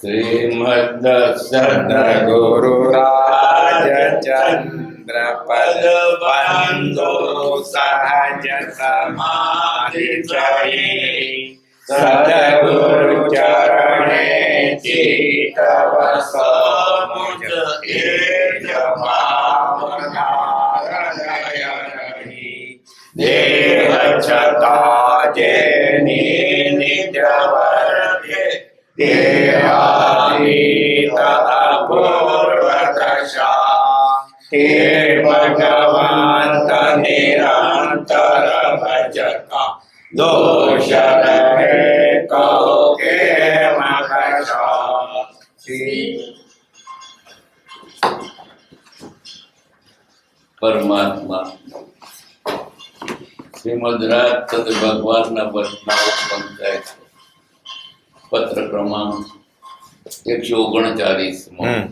શ્રીમદ સદગુરુ રાજચંદ્ર પદ બંધો સહજ સમાધિ સદગુરુ ચરણે ચિત્ત વસો મુજ એજ ભાવના રહી દેહ છતાં જેની નિજ વર્ગે દેહાતીત અપૂર્વ દશા હે ભગવંત નિરંતર ભજતા દોષ રહે કહો કેમ કશા. પરમાત્મા શ્રીમદ રાજચંદ્ર ભગવાનના વચનાઓ ઉત્પન્ન થાય છે. પત્ર ક્રમાંક 139.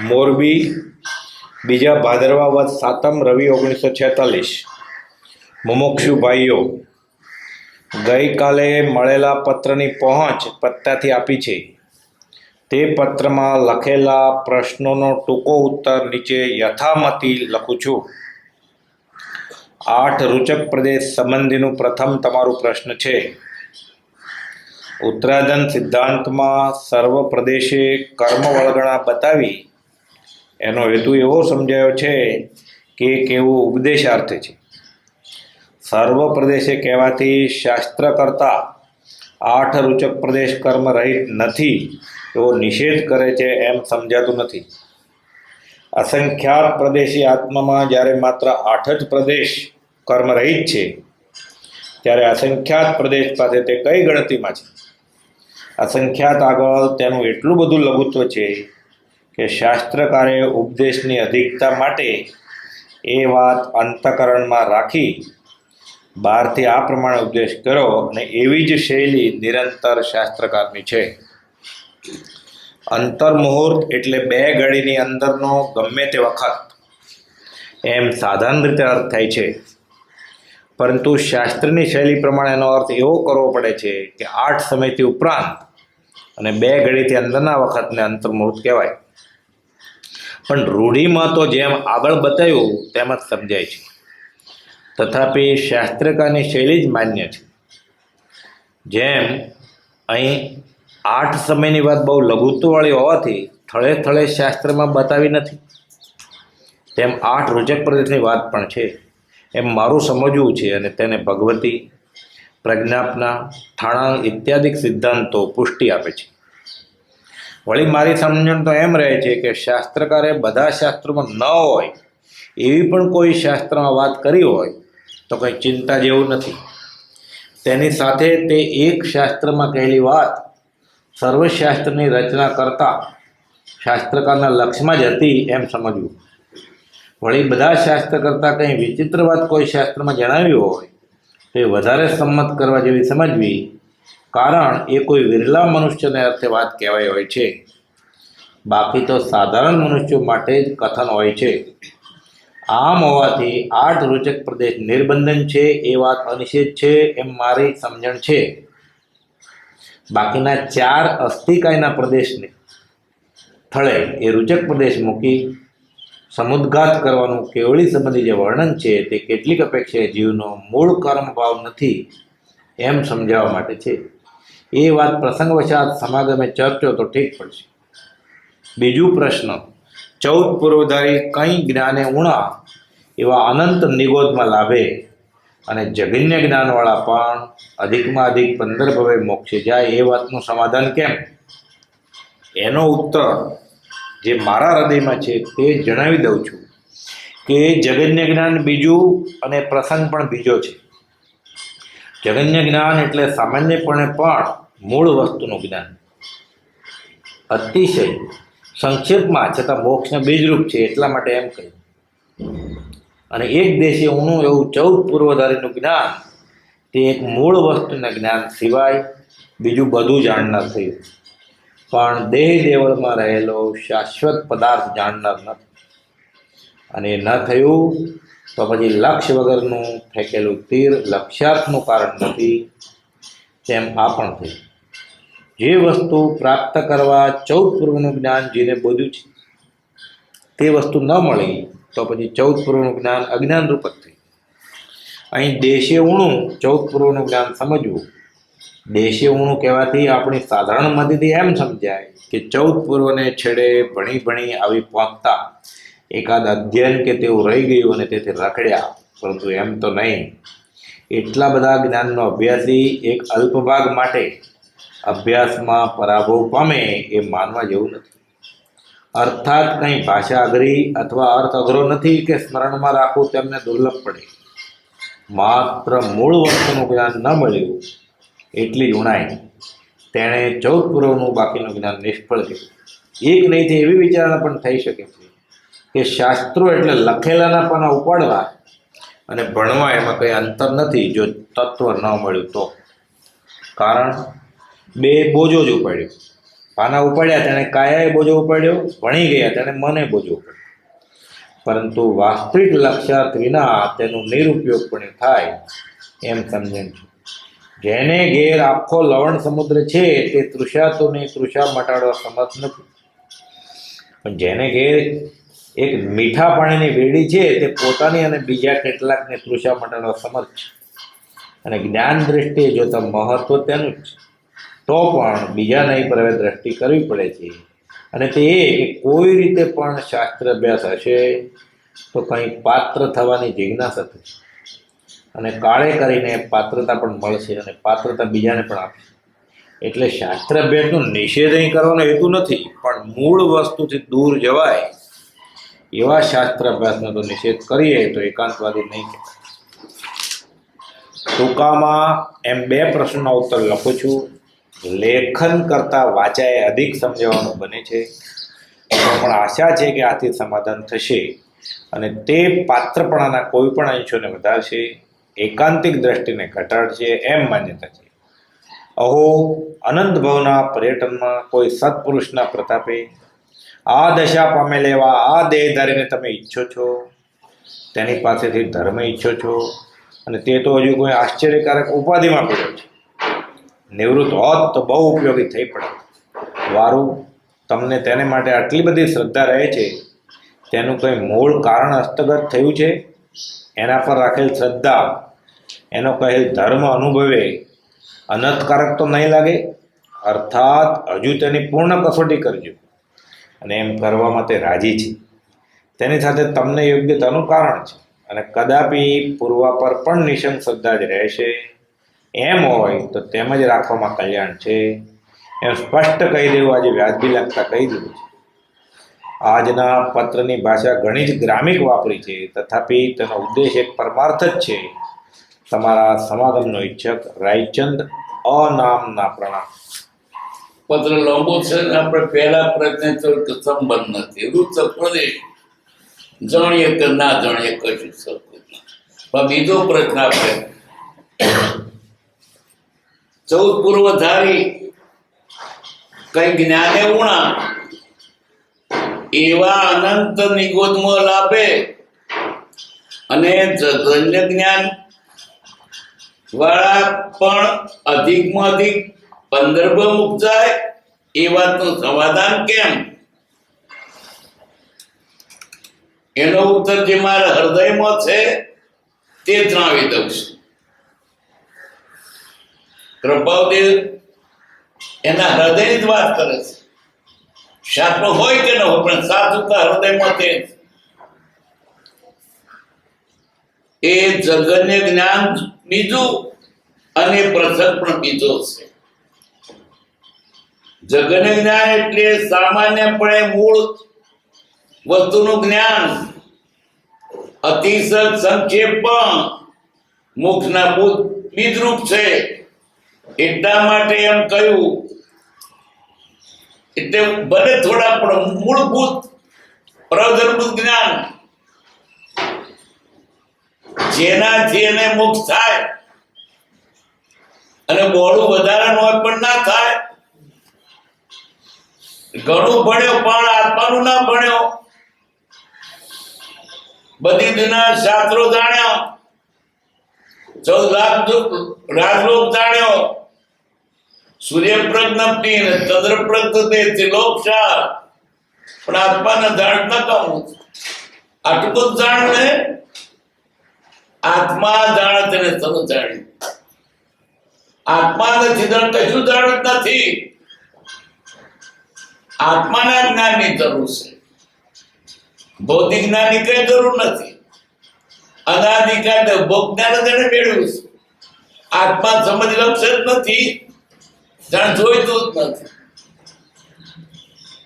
મોરબી, બીજા ભાદરવા વદ 7મ રવિ 1946. મુમુક્ષુ ભાઈઓ, ગઈકાલે મળેલા પત્રની પહોંચ પત્તાથી આપી છે. તે પત્રમાં લખેલા પ્રશ્નોનો ટૂંકો ઉત્તર નીચે યથામતી લખું છું. 8 રૂચક પ્રદેશ સંબંધીનું પ્રથમ તમારું પ્રશ્ન છે. ઉત્તરાધન સિદ્ધાંતમાં સર્વ પ્રદેશે કર્મ વળગણા બતાવી એનો હેતુ એવો સમજાયો છે કે કેવું ઉપદેશાર્થ છે. સર્વ પ્રદેશે કહેવાથી શાસ્ત્ર કરતા 8 રૂચક પ્રદેશ કર્મ રહિત નથી એવો નિષેધ કરે છે એમ સમજાતું નથી. અસંખ્યાત પ્રદેશી આત્મામાં જ્યારે માત્ર 8 જ પ્રદેશ કર્મ રહિત છે ત્યારે અસંખ્યાત પ્રદેશ પાસે તે કઈ ગણતીમાં છે? અસંખ્યાત આગળ તેનું એટલું બધું લઘુત્વ છે કે શાસ્ત્રકારે ઉપદેશની અધિકતા માટે એ વાત અંતઃકરણમાં રાખી બહારથી આ પ્રમાણે ઉપદેશ કર્યો અને એવી જ શૈલી નિરંતર શાસ્ત્રકારની છે. અંતર્મુહૂર્ત એટલે 2 ઘડીની અંદરનો ગમે તે વખત એમ સાધારણ રીતે અર્થ થાય છે, પરંતુ શાસ્ત્રની શૈલી પ્રમાણે એનો અર્થ એવો કરવો પડે છે કે 8 સમયથી ઉપરાંત અને 2 ઘડીથી અંદરના વખતને અંતર્મુહૂર્ત કહેવાય. પણ રૂઢિમાં તો જેમ આગળ બતાવ્યું તેમ જ સમજાય છે. તથાપિ શાસ્ત્રકારની શૈલી જ માન્ય છે. જેમ અહીં 8 સમયની વાત બહુ લઘુત્વવાળી હોવાથી થળે થળે શાસ્ત્રમાં બતાવી નથી, તેમ 8 રૂચક પ્રદેશની વાત પણ છે એમ મારું સમજવું છે અને તેને ભગવતી, પ્રજ્ઞાપના, ઠાણાંગ ઇત્યાદિક સિદ્ધાંતો પુષ્ટિ આપે છે. વળી મારી સમજણ તો એમ રહે છે કે શાસ્ત્રકારે બધા શાસ્ત્રોમાં ન હોય એવી પણ કોઈ શાસ્ત્રમાં વાત કરી હોય તો કંઈ ચિંતા જેવું નથી. તેની સાથે તે એક શાસ્ત્રમાં કહેલી વાત સર્વશાસ્ત્રની રચના કરતા શાસ્ત્રકારના લક્ષ્યમાં જ હતી એમ સમજવું. વળી બધા શાસ્ત્ર કરતાં કંઈ વિચિત્ર વાત કોઈ શાસ્ત્રમાં જણાવી હોય તો એ વધારે સંમત કરવા જેવી સમજવી, કારણ એ કોઈ વિરલા મનુષ્યને અર્થે વાત કહેવાય હોય છે. બાકી તો સાધારણ મનુષ્યો માટે જ કથન હોય છે. આમ હોવાથી 8 રૂચક પ્રદેશ નિર્બંધન છે એ વાત અનિષેધ છે એમ મારી સમજણ છે. બાકીના 4 અસ્થિકાયના પ્રદેશને થળે એ રૂચક પ્રદેશ મૂકી સમુદ્ઘાત કરવાનું કેવળી સંબંધી જે વર્ણન છે તે કેટલીક અપેક્ષાએ જીવનો મૂળ કર્મ ભાવ નથી એમ સમજાવવા માટે છે. એ વાત પ્રસંગવશાત સમાગમે ચર્ચો તો ઠીક પડશે. બીજું પ્રશ્ન, 14 પૂર્વધારી કંઈ જ્ઞાને ઉણા એવા અનંત નિગોદમાં લાભે અને જગન્ય જ્ઞાનવાળા પણ અધિકમાં અધિક 15 ભવે મોક્ષે જાય એ વાતનું સમાધાન કેમ? એનો ઉત્તર જે મારા હૃદયમાં છે તે જણાવી દઉં છું કે જગન્ય જ્ઞાન બીજું અને પ્રસંગ પણ બીજો છે. જગન્ય જ્ઞાન એટલે સામાન્યપણે પણ મૂળ વસ્તુનું જ્ઞાન. અતિશય સંક્ષેપમાં છતાં મોક્ષના બીજરૂપ છે એટલા માટે એમ કહ્યું. અને એક દેશે ઊણું એવું 14 પૂર્વધારીનું જ્ઞાન તે એક મૂળ વસ્તુના જ્ઞાન સિવાય બીજું બધું જાણનાર થયું, પણ દેહ દેવળમાં રહેલો શાશ્વત પદાર્થ જાણનાર નથી. અને એ ન થયું તો પછી લક્ષ્ય વગરનું ફેંકેલું તીર લક્ષ્યાર્થનું કારણ નથી, તેમ આ પણ થયું. જે વસ્તુ પ્રાપ્ત કરવા 14 પૂર્વનું જ્ઞાન જેને બોધ્યું છે તે વસ્તુ ન મળી તો પછી 14 પૂર્વનું જ્ઞાન અજ્ઞાન રૂપ જ થયું. અહીં દેશે ઊણું 14 પૂર્વનું જ્ઞાન સમજવું. દેશે ઊણું કહેવાથી આપણી સાધારણ મતિથી એમ સમજાય કે 14 પૂર્વને છેડે ભણી ભણી આવી પહોંચતા એકાદ અધ્યયન કે તેવું રહી ગયું અને તેથી રખડ્યા, પરંતુ એમ તો નહીં. એટલા બધા જ્ઞાનનો અભ્યાસી એક અલ્પભાગ માટે અભ્યાસમાં પરાભવ પામે એ માનવા જેવું નથી. અર્થાત કંઈ ભાષા અઘરી અથવા અર્થ અઘરો નથી કે સ્મરણમાં રાખવું તેમને દુર્લભ પડે. માત્ર મૂળ વસ્તુનું જ્ઞાન ન મળ્યું એટલી જ ઉણાઈ. તેણે 14 પૂર્વનું બાકીનું જ્ઞાન નિષ્ફળ ગયું. એક નહીંથી એવી વિચારણા પણ થઈ શકે છે કે શાસ્ત્રો એટલે લખેલાના પાના ઉપાડવા અને ભણવા એમાં કંઈ અંતર નથી જો તત્વ ન મળ્યું તો. કારણ બે બોજો જ ઉપાડ્યો. પાના ઉપાડ્યા તેણે કાયાએ બોજો ઉપાડ્યો, ભણી ગયા તેણે મને બોજો ઉપાડ્યો. પરંતુ વાસ્તવિક લક્ષ્યાર્થ વિના તેનું નિરુપયોગ પણ થાય એમ સમજણ છે. જેને ઘેર આખો લવણ સમુદ્ર છે તે તૃષાતુની તૃષા મટાડવા સમર્થ નથી, પણ જેને ઘેર એક મીઠા પાણીની વેડી છે તે પોતાની અને બીજા કેટલાકને તૃષા મટાડવા સમર્થ છે. અને જ્ઞાન દ્રષ્ટિએ જોતા મહત્વ તેનું જ છે. તો પણ બીજાના પર હવે દ્રષ્ટિ કરવી પડે છે, અને તે એ કે કોઈ રીતે પણ શાસ્ત્ર અભ્યાસ હશે તો કંઈ પાત્ર થવાની જિજ્ઞાસા થશે, અને કાળે કરીને પાત્રતા પણ મળશે અને પાત્રતા બીજાને પણ આપશે. એટલે શાસ્ત્ર અભ્યાસનો નિષેધ અહીં કરવાનો હેતુ નથી, પણ મૂળ વસ્તુથી દૂર જવાય એવા શાસ્ત્ર અભ્યાસનો તો નિષેધ કરીએ તો એકાંતવાદી નહીં કહેવાય. ટૂંકામાં એમ 2 પ્રશ્નોના ઉત્તર લખું છું. લેખન કરતાં વાંચાએ અધિક સમજાવવાનું બને છે, પણ આશા છે કે આથી સમાધાન થશે અને તે પાત્રપણાના કોઈ પણ અંશોને વધારશે, એકાંતિક દ્રષ્ટિને ઘટાડશે એમ માન્યતા છે. અહો અનંત ભવના પર્યટનમાં કોઈ સત્પુરુષના પ્રતાપે આ દશા પામેલ એવા આ દેહધારીને તમે ઈચ્છો છો, તેની પાસેથી ધર્મ ઈચ્છો છો, અને તે તો હજુ કોઈ આશ્ચર્યકારક ઉપાધિમાં પડ્યો છે. નિવૃત્ત હોત તો બહુ ઉપયોગી થઈ પડે. વારું તમને તેને માટે આટલી બધી શ્રદ્ધા રહે છે, તેનું કંઈ મૂળ કારણ હસ્તગત થયું છે? એના પર રાખેલ શ્રદ્ધા, એનો કહેલ ધર્મ અનુભવે અનર્થકારક તો નહીં લાગે? અર્થાત હજુ તેની પૂર્ણ કસોટી કરજો, અને એમ કરવામાં તે રાજી છે. તેની સાથે તમને યોગ્યતાનું કારણ છે, અને કદાપી પૂર્વા પર પણ નિશંક શ્રદ્ધા જ રહેશે. એમ હોય તો તેમ જ રાખવામાં કલ્યાણ છે, એમ સ્પષ્ટ કહી દેવું આજે વ્યાજબી લાગતા કહી દીધું છે. આજના પત્રની ભાષા ઘણી જ ગ્રામિક વાપરી છે, તથાપિ તેનો ઉદ્દેશ એક પરમાર્થ જ છે. તમારા સમાગમનો ઈચ્છક રાયચંદ અનામના પ્રણામ. પત્ર લાંબો છે ને આપણે પહેલા પ્રયત્ન તો સંબંધ નથી. રૂપ પ્રદેશ જાણીએ કે ના જાણીએ કશું શકતું નથી. પણ બીજો પ્રશ્ન આપણે 14 પૂર્વધારી કઈ જ્ઞાને ઉણા એવા અનંત નિગોદમાં લાભે અને જગન્ય જ્ઞાન વાળા પણ અધિકમાં અધિક 15 મુક જાય એ વાતનું સમાધાન કેમ? એનો ઉત્તર જે મારા હૃદયમાં છે તે જણાવી દઉં છું. કૃપાદેવ એના હૃદયની જ વાત કરે છે. શાસ્ત્ર હોય કે ન હોય, પણ સાચુતા હૃદયમાં તે એ જગન્ય જ્ઞાન બીજું અને પ્રસંગ પણ બીજો છે. જગન્ય જ્ઞાન એટલે સામાન્યપણે મૂળ વસ્તુનું જ્ઞાન, અતિશય સંક્ષેપમાં મોક્ષના બીજરૂપ છે. એટલા માટે એમ કહ્યું, એટલે ભલે થોડા પણ મૂળભૂત પ્રવધર્ભૂત જ્ઞાન જેનાથી એને મોક્ષ થાય અને બોળું વધારાનું હોય પણ ના થાય. ઘણું ભણ્યો પણ આત્માનું ના ભણ્યો. બધી દુનિયા શાસ્ત્રો જાણ્યા, 14 લાખ રાજલોક જાણ્યો, સૂર્ય પ્રજ્ઞપ્તિ ને ચંદ્ર પ્રજ્ઞતે ત્રિલોકશાર, પણ આત્માને જાણ ન કહું. આટલું જ જાણ ને આત્મા જાણે તેને સર્વ જાણ્યું. આત્મા નથી જાણ કશું જાણ્યું જ નથી. આત્માના જ્ઞાનની જરૂર છે, ભૌતિક જ્ઞાનની કઈ જરૂર નથી. અનાદિકાળ ભોગ જ્ઞાન તેને મેળવ્યું છે. આત્મા સમજ લક્ષ જ નથી, જાણ જોઈતું જ નથી.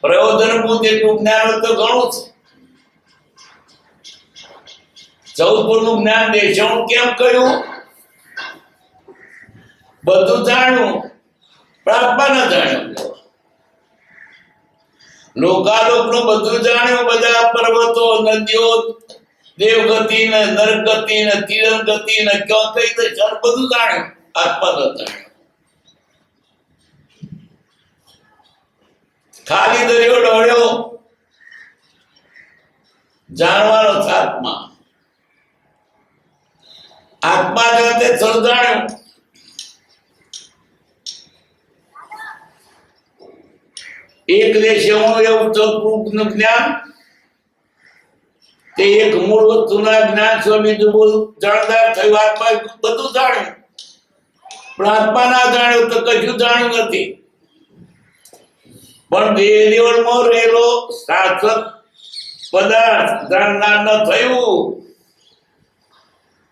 પ્રયોજનભૂત એટલું જ્ઞાન તો ઘણું છે. 14 ગુણનું જ્ઞાન દેશાણું કેમ કહ્યું? બધું જાણ્યું પણ આત્મા ન જાણ્યું. લોકાલોકનું બધું જાણ્યું, બધા પર્વતો, નદીઓ, દેવગતિ ને નરગતિ ને તીરગતિ ને ક્યાં કઈ દશા બધું જાણ્યું, આત્મા ન જાણ્યું. ખાલી દરિયો ડોળ્યો, જાણવાનો છે આત્મા. આત્મા જાતે સર્જાણ્યું. એક દેશે એવું ચતુર્નું જ્ઞાન, તે એક મૂળ વસ્તુના જ્ઞાન છો, બીજું બોલ જાણદાર થયું. આત્મા બધું જાણ્યું પણ આત્મા ના જાણ્યું તો કશું જાણ્યું નથી. પણ દેહ લેવલમાં રહેલો શાશ્વત પદાર્થ જાણનાર ન થયું.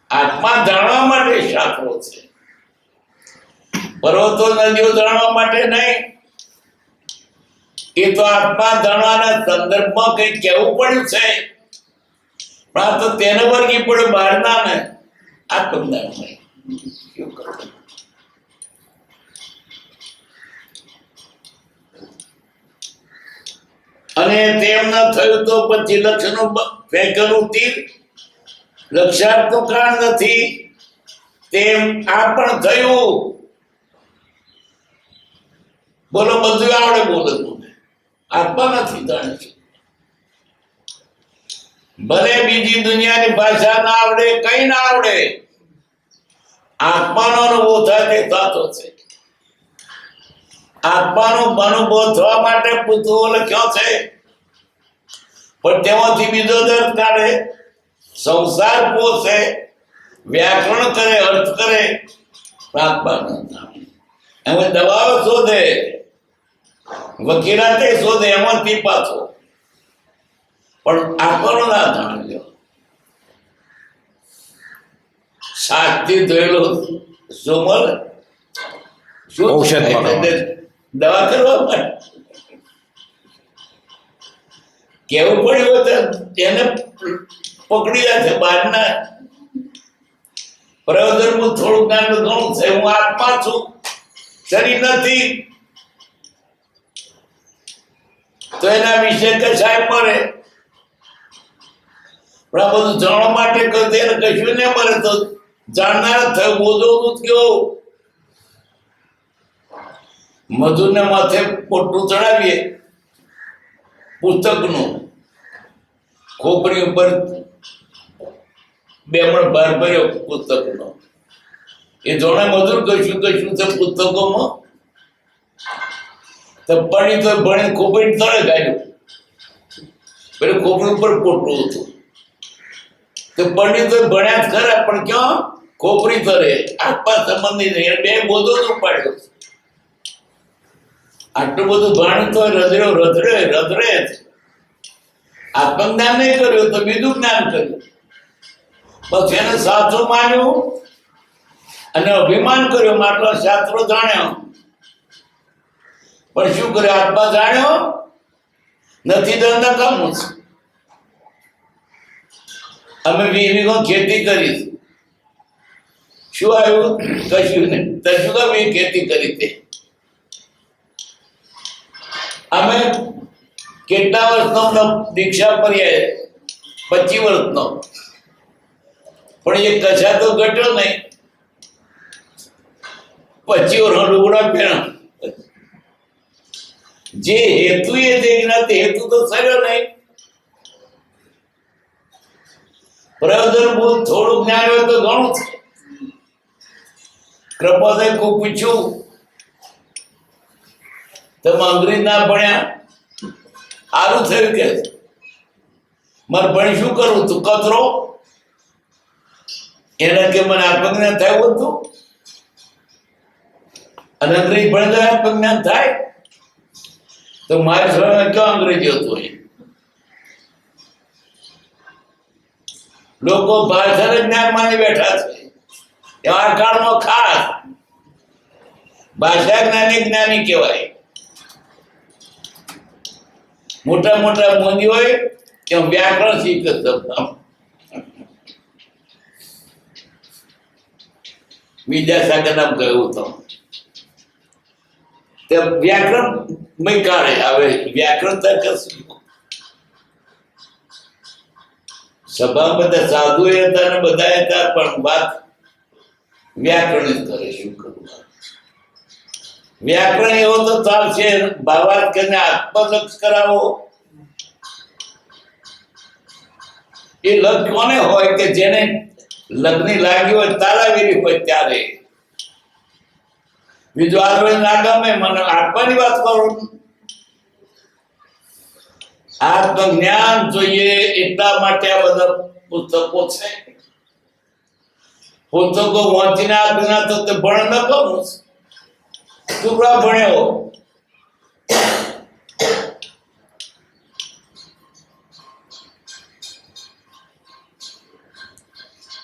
આત્મા જાણવા માટે શાસ્ત્રો છે, પર્વતો નદીઓ જાણવા માટે નહીં. એ તો આત્મા જાણવાના સંદર્ભમાં કઈ કહેવું પડ્યું છે, પણ આ તો તેને વર્ગી પડે બહારના ને આત્મજ્ઞાન નહીં. અને તેમ ન થયું તો પછી લક્ષ્યનું ફેંકેલું તીર લક્ષ્યાર્થનું કારણ નથી. તેમ આ પણ થયું. બોલો બધું આવડે, બોલો આત્મા નથી જાણતી. ભલે બીજી દુનિયાની ભાષા ના આવડે, કઈ ના આવડે, આત્માનો અનુભવ થાય તે થતો છે. આત્માનો અનુભવ થવા માટે પુસ્તકો લખ્યો છે, પણ તેમાંથી બીજો દર્દ કાઢે, સંસાર પોષે, વ્યાકરણ કરે, અર્થ કરે, આત્મા ન જાણે. એમાં દવાઓ શોધે, વકીલાતે શોધે, એમાંથી પાછો, પણ આત્માનો ના જાણ્યો. શાસ્ત્રી ધોયેલો શું મળે? દવા કરવા માટે કેવું પડ્યું હતું, એને પકડી રાખે બહારના. પ્રયોજનનું થોડું જ્ઞાન ઘણું છે. હું આત્મા છું, શરીર નથી, તો એના વિશે કશાય મળે. પણ આ બધું જાણવા માટે કરते એને કશું ને મળે તો જાણનાર થયું. બોધવું કેવું, મધુને માથે પોટલું ચડાવીએ પુસ્તકનું, ખોપરી ઉપર બેમણ ભાર ભર્યો પુસ્તકનો. એ જોણે મધુર કશું કશું છે પુસ્તકોમાં, તો ભણી તો ભણી ખોપરી તળે કાઢ્યું. પેલું ખોપરી ઉપર પોટલું હતું, તો ભણી તો ભણ્યા જ ખરા, પણ ક્યાં ખોપરી તળે આત્મા સંબંધી નહીં. બે બોધો જ ઉપાડ્યો. આટલું બધું ભાણ તો રધરે આત્મજ્ઞાન નહીં કર્યું તો બીજું જ્ઞાન કર્યું. બસ એને સાચું માન્યું અને અભિમાન કર્યો, માટલો શાસ્ત્રો જાણ્યો, પણ શું કર્યું? આત્મા જાણ્યો નથી તો નકામું છે. અમે 20 વીઘો ખેતી કરી, શું આવ્યું? કશું નહીં. તો શું કામ એ ખેતી કરી? તે અમે કેટલા વર્ષનો દીક્ષા પર્યાય 25 વર્ષનો, પણ એ કશા તો ઘટ્યો નહીં. પછી ઓનો લુગડા પહેરણ જે હેતુ એ જે જ્ઞાન તે હેતુ તો સર્યો નહીં. પ્રયોજનભૂત થોડું જ્ઞાન હોય તો ઘણું છે. કૃપાદાય કોઈ પૂછ્યું તમે અંગ્રેજ ના ભણ્યા, સારું થયું કે મારે ભણી શું કરવું તું કચરો, એના કે મને આત્મજ્ઞાન થયું હતું અને અંગ્રેજ ભણે તો આત્મજ્ઞાન થાય. તો મારી સમયમાં ક્યાં અંગ્રેજી હતું? લોકો ભાષાને જ્ઞાન માની બેઠા છે. એવા કાળમાં ખાસ ભાષા જ્ઞાની જ્ઞાની કહેવાય. મોટા મોટા મોદી હોય કે વ્યાકરણ શીખે. વિદ્યાસાગર નામ કહ્યું તો તે વ્યાકરણ મય કાઢે. હવે વ્યાકરણ તક સભા બધા સાધુ હતા ને બધા હતા, પણ વાત વ્યાકરણ જ કરે. શું કરવું? વ્યાકરણ એવો તો ચાલશે, ભાવાર્થ કરીને આત્મલક્ષ કરાવો. એ લગ કોને હોય કે જેને લગ્ન લાગી હોય, તારાવીરી હોય ત્યારે. બીજું આગળ ના ગમે, મને આત્માની વાત કરું. આત્મજ્ઞાન જોઈએ એટલા માટે આ બધા પુસ્તકો છે. પુસ્તકો વાંચીને આત્મજ્ઞાન તો તે ભણ ન કરું ટુકડા ભણ્યો.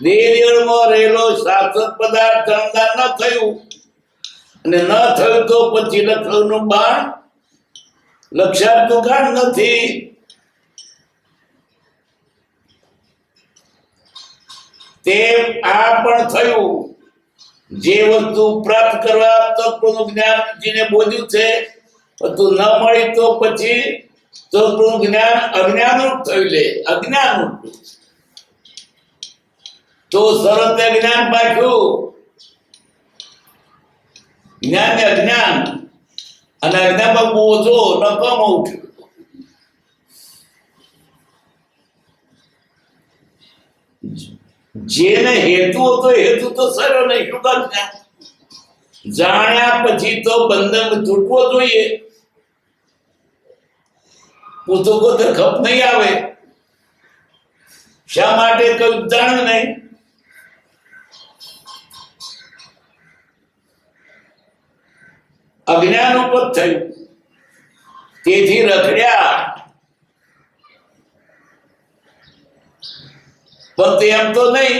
દેહમાં રહેલો શાશ્વત પદાર્થ અણદાન ન થયું, અને ન થયું તો પછી લખવાનું બાણ લક્ષાર્થનું કારણ નથી. તે આ પણ થયું જે વસ્તુ પ્રાપ્ત કરવા તત્વનું જ્ઞાન જેને બોધ્યું છે, વસ્તુ ન મળી તો પછી તત્વનું જ્ઞાન અજ્ઞાનરૂપ થયું. લે અજ્ઞાનરૂપ તો સરળ જ્ઞાન પાક્યું. જ્ઞાન ને અજ્ઞાન, અને અજ્ઞાનમાં બોધો નકામો ઉઠ્યો. જેને હેતુ હતો હેતુ તો સરળ નહીં. શું કામ? જાણ્યા પછી તો બંધન તૂટવો જોઈએ. પુસ્તકો તો ખપ નહીં આવે. શા માટે કઈ જાણ્યું નહીં? અજ્ઞાન ઉપર થયું, તેથી રખડ્યા. પણ એમ તો નહીં.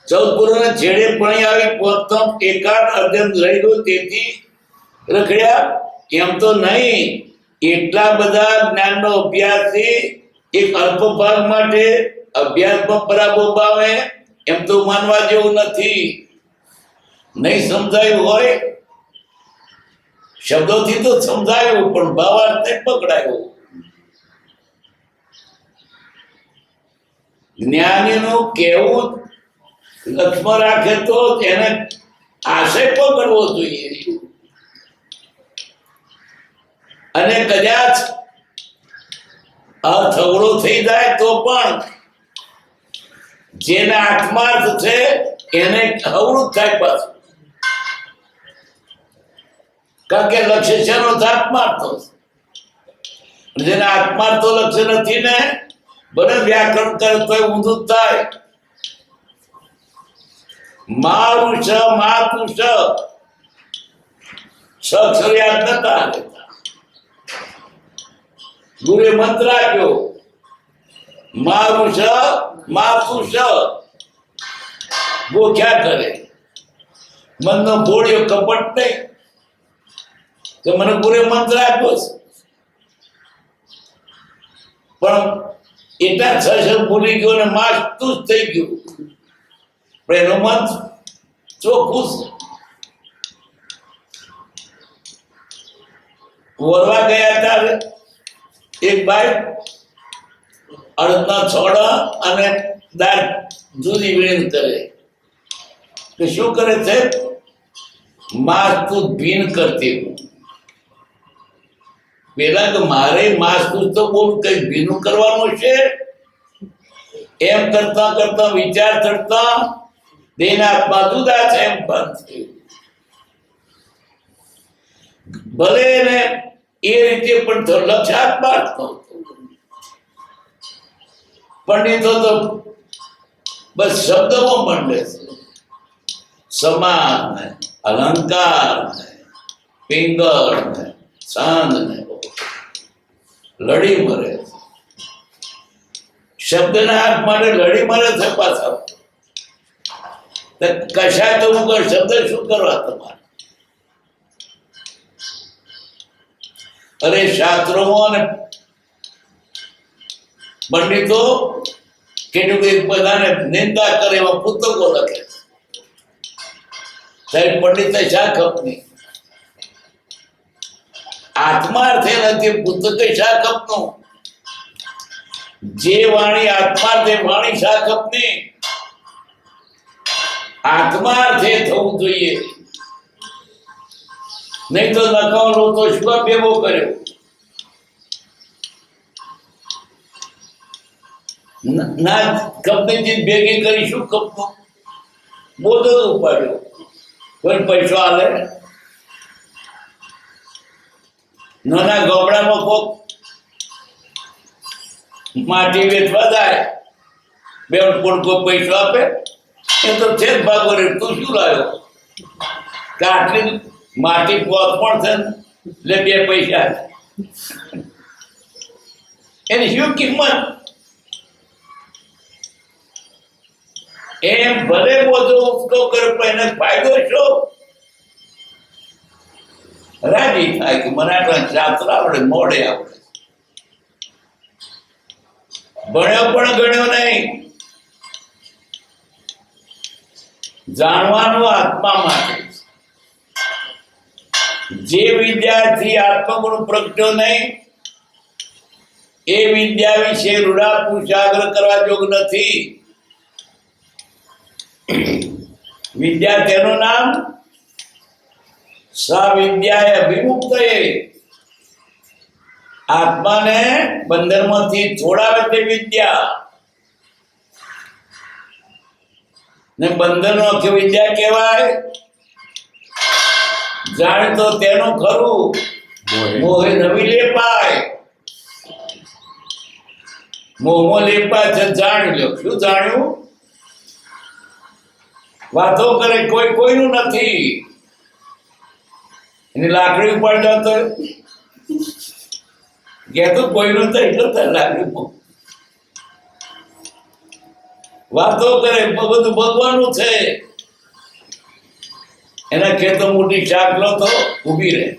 14 પુરાણ છેડે પણ આવી પ્રથમ એકાદ અર્જન રહી ગયો, તેથી રખડ્યા. એમ તો નહીં. એટલા બધા જ્ઞાનનો અભ્યાસથી એક અલ્પ ભાગ માટે અભ્યાસમાં બરાબર પામે એમ તો માનવા જેવું નથી. નહીં સમજાયું હોય, શબ્દોથી તો સમજાયું, પણ ભાવાર્થ પકડાયો. જ્ઞાનીનું કેવું લક્ષ્મણ રાખે તો એને આશય પકડવો જોઈએ. અને કદાચ અર્થ અવળો થઈ જાય તો પણ જેને આત્માર્થ છે એને અવળું થાય પાછું. કારણ કે લક્ષ્ય છે નો આત્માર્થ. જેને આત્માર્થ તો લક્ષ્ય નથી ને, બને વ્યાકરણ કરે તો ઊંધું થાય. મારું સ માતું સ અક્ષર યાદ નતા લેતા. ગુરુએ મંત્ર આપ્યો, મારું સ માતું સ. ગોખ્યા કરે, મનનો ભોળ્યો કપટ નહીં. તો મને ગુરુએ મંત્ર આપ્યો છે, પણ એટલા 6 ભૂલી ગયો ને માસ તું જ થઈ ગયું. પણ એનું મન ચોખ્ખું વરવા ગયા ત્યારે એક બાઈ અડદના છોડા અને દાળ જુદી વીણ કરે. કે શું કરે છે? માસ્તુત ભીન કરતી હું. પેલા તો મારે માસ્તુત તો બોલ કઈ ભીનું કરવાનું છે. એમ કરતા કરતા વિચાર કરતા દેહના આત્મા જુદા છે એમ બંધ થયું. ભલે એને એ રીતે પણ લક્ષાત પાઠ નહોતું. પંડિતો તો બસ શબ્દમાં મંડે છે. સમાન ને અલંકાર ને પિંગળ ને સાંદ ને લડી મરે છે. શબ્દના હાથ માટે લડી મરે છે પાછા. કશાય તો હું શબ્દ શું કરવા તમારે? અરે શાસ્ત્રોમાં અને પંડિતો કેટલું કઈ બધાને નિંદા કરે એવા પુસ્તકો લખે. સાહેબ પંડિત શા ખપની? આત્માર્થે નથી પુસ્તક શા ખપનું? જે વાણી આત્માર્થે વાણી શા ખપની? આત્માર્થે થવું જોઈએ. નહીં તો નકામો તો શું ભેગો કર્યો? ના કપની ચીજ ભેગી કરી શું કપનું? બોધો ઉપાડ્યો. કોઈ પૈસો આલે? નાના ગોબડામાં કોક માટી વેચવા જાય, બે કોઈ પૈસો આપે? એ તો છે જ ભાગો રે. તું શું લાવ્યો? કે આટલી માટી પોત પણ છે ને એટલે 2 પૈસા. એની શું કિંમત? એમ ભલે બધો ઉપકો કરે પણ એને ફાયદો શું? રાજી થાય કે મને આટલા શાસ્ત્ર આવડે, મોડે આવડે. ભણ્યો પણ ગણ્યો નહીં. જાણવાનું આત્મા માટે. જે વિદ્યાર્થી આત્મગુણ પ્રગટ્યો નહીં એ વિદ્યા વિશે રૂડા પૂછાગ્રહ કરવા યોગ નથી. વિદ્યા તેનું નામ સવિદ્યાએ અભિમુક્તએ. આત્માને બંધનમાંથી છોડાવે તે વિદ્યા. ને બંધનો કે વિદ્યા કહેવાય. જાણે તો તેનું ખરું, મોહે નવી લેપાય. મોહમાં લેપાય છે, જાણી લો. શું જાણ્યું? વાતો કરે કોઈ કોઈનું નથી. એની લાકડી ઉપાડતા તો કહેતો કોઈનું તો એટલું થાય લાકડી. વાતો કરે બધું ભગવાનનું છે. એના ખેતો મોટી શાક લો તો ઊભી રહે.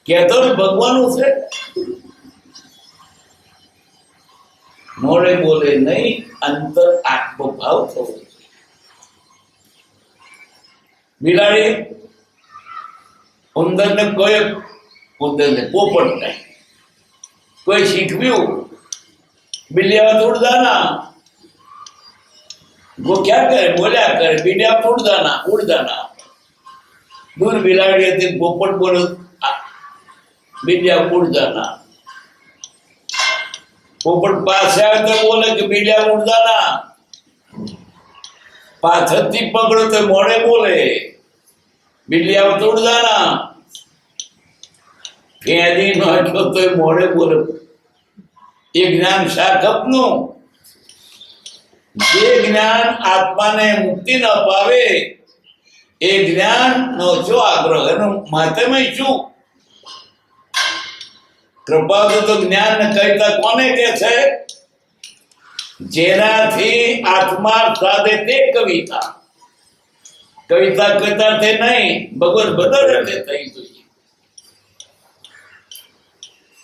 કહેતો ને ભગવાનનું છે. મોડે બોલે નહીં, અંતર આત્મભાવ થવો. બિલાડી ઉંદરને કોઈ ઉંદરને પોપટ નહીં કોઈ શીખવ્યું. બિલિયા ઉડદાના वो क्या करे? बोल्या करे बिलिया उड़दाना. दूर बिलाड़ी હતી પોપટ બોલો બિલિયા ઉડદાના. પોપટ પાસે આવે તો બોલે કે બિલિયા ઉડદાના. પાછળથી પકડો તો મોડે બોલે બિલિયા ઉડદાના. ફેરી નાખ્યો તો મોડે બોલે. એ જ્ઞાન શાખપનું. જે જ્ઞાન આત્માને મુક્તિ ન અપાવે એ જ્ઞાન નો શું આગ્રહ? એનું માધ્યમય શું? કૃપા તો જ્ઞાન ને કહેતા કોને કે છે? જેનાથી આત્મા સાધે તે કવિતા. કવિતા કહેતા તે નહીં, ભગવાન બધા રીતે થઈ જોઈએ.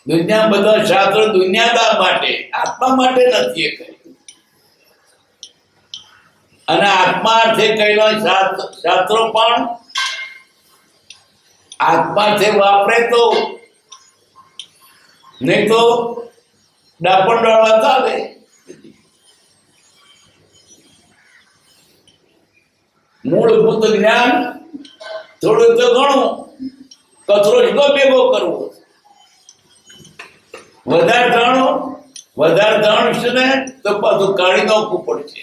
દુનિયા બધા શાસ્ત્રો દુનિયાદાર માટે, આત્મા માટે નથી એ કહ્યું. અને આત્માર્થે કહેલા શાસ્ત્રો પણ આત્માર્થે વાપરે તો, નહીં તો ડાપણ ડાળવા ચાલે. મૂળભૂત જ્ઞાન થોડું તો ઘણું કચરો જ ભેગો કરવો. વધારે જાણશે ને તો પાછું કાઢી નાખવું પડશે.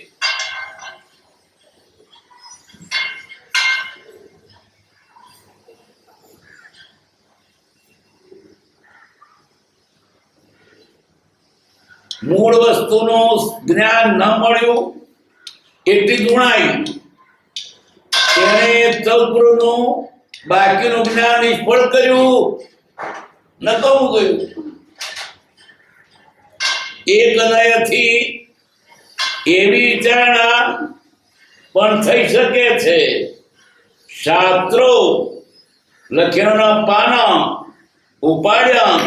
મૂળ વસ્તુનું જ્ઞાન ન મળ્યું એટલી ગુણાઈ તેને ચૌદ્રનું બાકીનું જ્ઞાન નિષ્ફળ કર્યું ન કહું ગયું. એક નયથી એવી વિચારણા પણ થઈ શકે છે. શાસ્ત્રો લખ્યાના પાના ઉપાડ્યા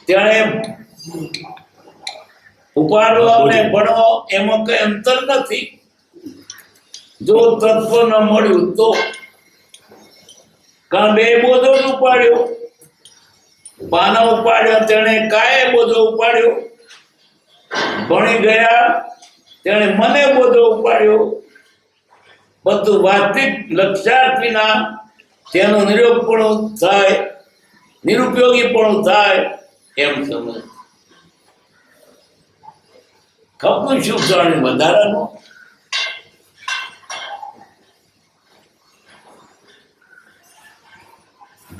તેણે ઉપાડવો અને ભણવો એમાં કઈ અંતર નથી. જો તત્વ ન મળ્યું તો કારણ બે બોધો જ ઉપાડ્યો, પાના ઉપાડ્યો તેણે કાય બોધો ઉપાડ્યો, ભણી ગયા તેણે મને બોધો ઉપાડ્યો. બધું વાસ્તવિક લક્ષ્યાર્થ વિના તેનું નિરુપણું થાય, નિરુપયોગીપણું થાય એમ સમજ. ખપનું શું જાણે વધારાનું?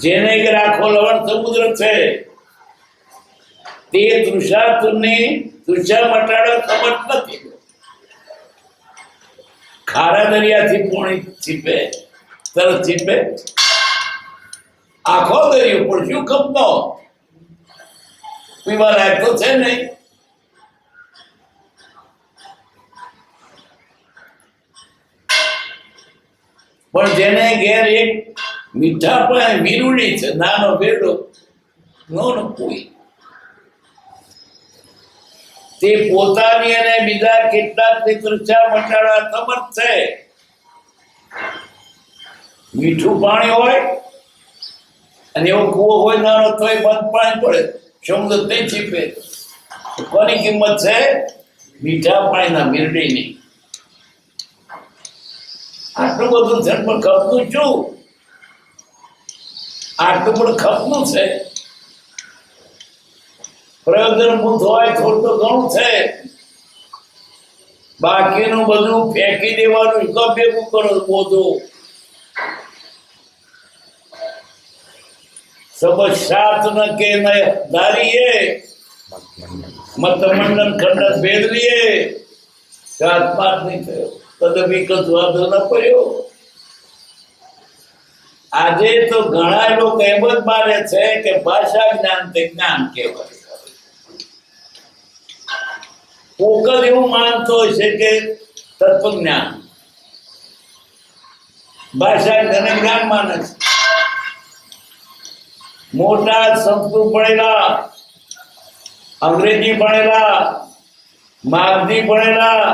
જેને કે આખો લવણ સમુદ્ર છે તે તૃષા મટાડો ખબર નથી. ખારા દરિયાથી પોણી છીપે, તરત છીપે. આખો દરિયો પણ શું ખપનો પીવા લાયક તો છે નહીં. પણ જેને ઘેર એક મીઠા પણ વીરુડી છે, નાનો બેડો નો કોઈ, તે પોતાની અને બીજા કેટલાક તૃષા મટાડવા સમર્થ છે. મીઠું પાણી હોય અને એવો કૂવો હોય નાનો તોય બંધ પાણી પડે, સમુદ્ર નહીં છીપે. કોની કિંમત છે? મીઠા પાણીના મીરડીની. આટલું બધું છે પણ ખપનું શું? આટલું પણ ખપનું છે. પ્રયોજનભૂત હોય થોડું તો ઘણું છે, બાકીનું બધું ફેંકી દેવાનું. ભેગું કરો બધું. સમજ સાત ન કે ધારીએ મત મંડન ખંડ ભેદવીએ આત્મા નહીં થયો તદપી વાંધો ન પડ્યો. આજે તો ઘણા લોકો એમ જ માને છે કે ભાષા જ્ઞાન તે જ્ઞાન કહેવાય. કોક જ એવું માનતો છે કે તત્વજ્ઞાન ભાષા જ્ઞાન માને છે. મોટા સંસ્કૃત ભણેલા, અંગ્રેજી ભણેલા, માગધી ભણેલા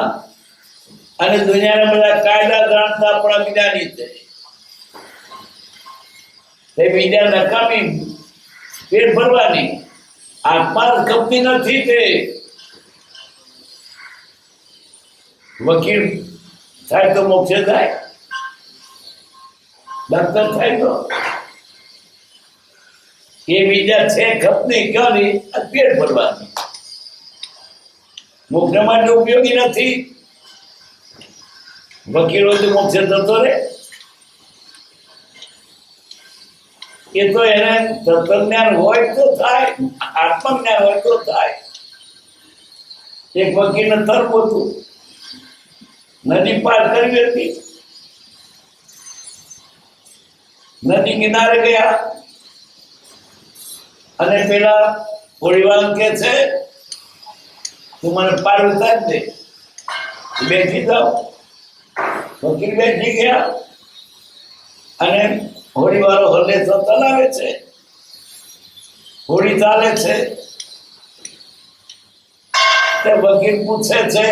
અને દુનિયાના બધા કાયદા જાણતા પણ અજ્ઞાની છે. એ બીજા નકામી પેટ ભરવાની આત્મા ખપતી નથી. તે વકીલ થાય તો મોક્ષે થાય, ડોક્ટર થાય તો એ બીજા છે ખપની ક્યાંની પેટ ભરવાની. મોક્ષ માટે ઉપયોગી નથી. વકીલો તો મોક્ષે થતો રે. એ તો એને તત્વજ્ઞાન હોય તો થાય, આત્મજ્ઞાન હોય તો થાય. એક વકીલને તર્ક હતું, નદી પાર કરવી હતી, નદી કિનારે ગયા અને પેલા હોળીવાન કે છે તું મને પાર ઉતારી દે, બેસી જાઓ. વકીલ બેસી ગયા અને હોળી વાળો હલેસો ચલાવે છે, હોળી ચાલે છે. તે વકીલ પૂછે છે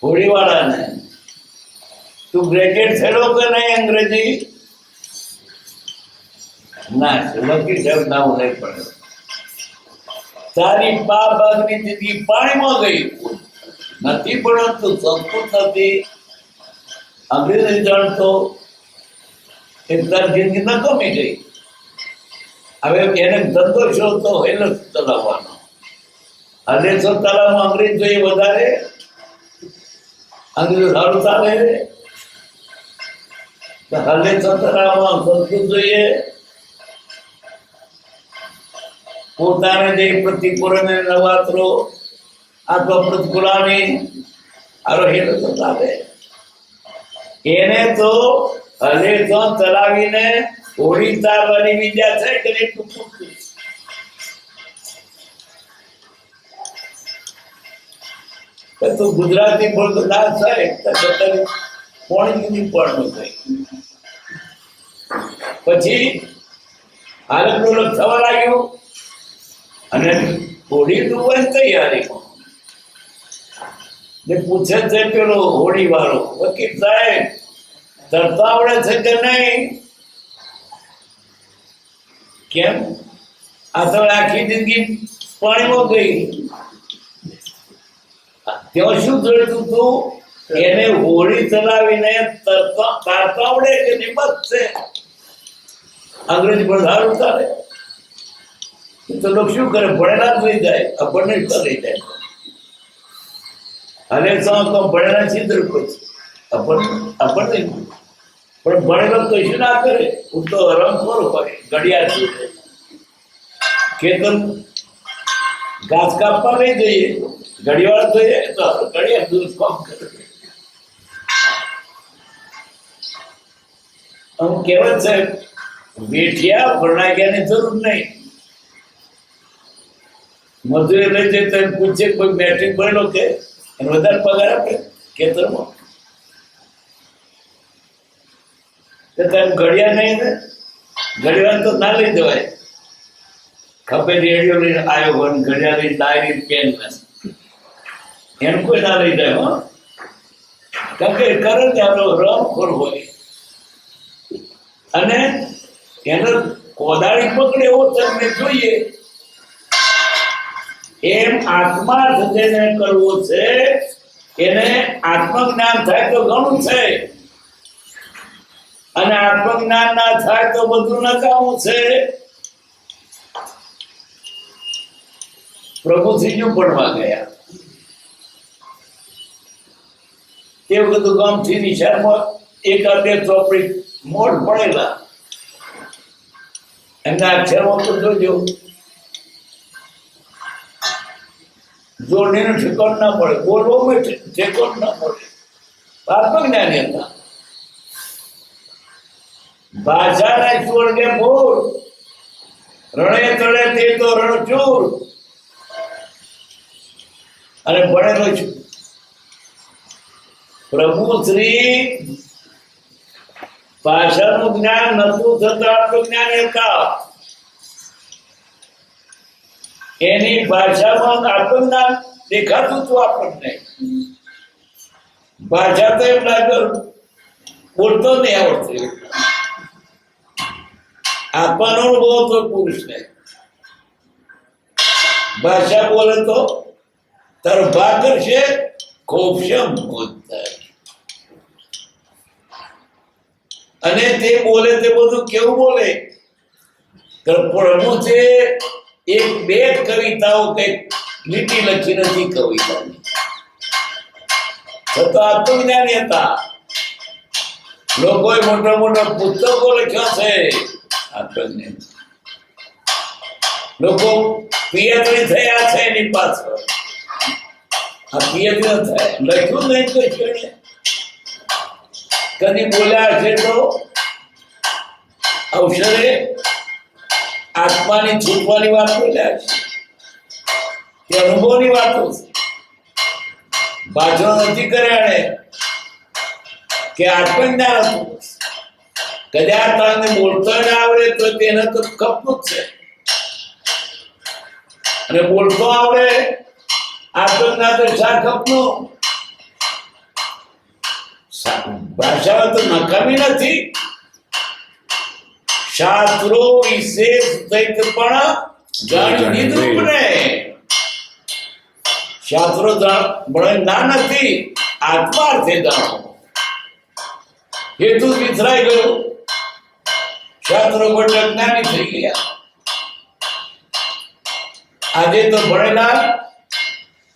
હોળી વાળાને, તું ગ્રેજ્યુએટ થયેલો કે નહીં અંગ્રેજી? ના, વકીલ સાહેબ ના હું નહીં પડ્યો. તારી ભાગની જિંદગી પાણીમાં ગઈ નથી, પરંતુ સંસ્કૃત નથી, અંગ્રેજી જાણતો એ તાર જિંદગી ન ગમી ગઈ. હવે એને ધંધો શોધતો એને ચલાવવાનો. હલેસો તલાવમાં અંગ્રેજ જોઈએ વધારે, અંગ્રેજ સારું ચાલે. હલેસો તલાવમાં સંસ્કૃત જોઈએ. પોતાને જે પ્રતિકૂળને નવાતરો અથવા પ્રતિકૂળાની આરો હેલો તો ચાલે. એને તો હલેસો ચલાવીને હોળી તારવાની વિદ્યા છે કે એટલું પૂરતું. તો ગુજરાતી બોલતો ના થાય તો પોણી પણ થાય. પછી હાલત ડોલક થવા લાગ્યું અને હોળી ડૂબવાની તૈયારીમાં ને પૂછે છે પેલો હોળી વાળો, વકીલ સાહેબ તરતા આવડે છે કે નહીં? કેમ? આ તો આખી જિંદગી પાણીમાં ગઈ. ત્યાં શું જોઈતું તું? એને હોળી ચલાવીને તરતા આવડે કે નહીં? બસ છે. અંગ્રેજી વધારે ઉતારે તો લોકો શું કરે? ભણેલા જ લઈ જાય, આપણને લઈ જાય. અને ભણેલા છિદ્ર આપણને પણ ભણેલો કશું ના કરે. હું તો રંગખોર હોય, ઘડિયાળ છે ખેતર ઘાસ કાપવા નહીં જઈએ, ઘડિયાળ જોઈએ તો ઘડિયાળ દૂધ કામ કરે. આમ કહેવત છે, વેઠિયા ભણાગ્યાની જરૂર નહીં. મજૂરી લઈ જાય તો પૂછે કોઈ મેટ્રિક ભણેલો કે એને વધારે પગાર આપે ખેતરમાં. ઘડિયાળ નહીં ને, ઘડિયાળ તો ના લઈ જવાય. ખપે રેડિયો લઈને આવ્યો હોય, ઘડિયાળ લઈને ડાયરી પેન એને કોઈ ના લઈ જાય. કારણ કે કરે ત્યારે રમખોર હોય અને એને કોદાળી પકડે એવો તમને જોઈએ. એમ આત્મા જેને કરવો છે એને આત્મજ્ઞાન થાય તો ઘણું છે, અને આત્મજ્ઞાન ના થાય તો બધું નકામું છે. પ્રભુજીનું ભણવા ગયા તે વખત ગામથી નિશાળમાં એકાદ બે ચોપડી મોઢ પડેલા. એમના અક્ષરમાં તો જોજો જોડણીનું ઠેકાણ ના પડે, બોલવામાં ઠેકાણ ના પડે. આત્મજ્ઞાની હતા. ભાષાના સ્વર્ગે મૂળ, રણે તળે તે તો રણચૂર. અને ભણેલો છું. પ્રભુ શ્રી ભાષાનું જ્ઞાન નતું થતું, આત્મજ્ઞાન હતા. એની ભાષામાં આત્મજ્ઞાન દેખાતું હતું આપણને. ભાષા તો એમ લાગે બોલતો નહીં આવડતું. આત્માનો અનુભવ તો પુરુષને ભાષા બોલે તો તારો ભા કરશે ખૂબ અને તે બોલે તે બધું કેવું બોલે? પ્રભુ છે એક બે કવિતાઓ કઈ લીટી લખી નથી કવિતાની, છતાં આત્મજ્ઞાની હતા. લોકોએ મોટા મોટા પુસ્તકો લખ્યા છે આત્મજ્ઞાન. લોકો પીએચડી થયા છે એની પાછળ. આ પીએચડી ન થાય, લખ્યું નહીં તો છે કદી બોલ્યા છે તો અવસરે આત્માની છૂટવાની વાત બોલ્યા છે, તે અનુભવની વાતો છે. ભાષણ નથી કર્યા એને કે આત્મજ્ઞાન હતું. કદાચ તમને બોલતો ના આવડે તો તેને તો કપનું જ છે, અને બોલતો આવડે આત્મજ્ઞાન તો શા કપનું. ભાષા તો નકામી નથી. શાસ્ત્રો વિશેષ પણ જાણી દીધું ને. શાસ્ત્રો ના નથી, આત્માર્થે જાણો. હેતુ વિસરાઈ ગયો, શાસ્ત્રો પણ અજ્ઞાની થઈ ગયા. આજે તો ભણેલા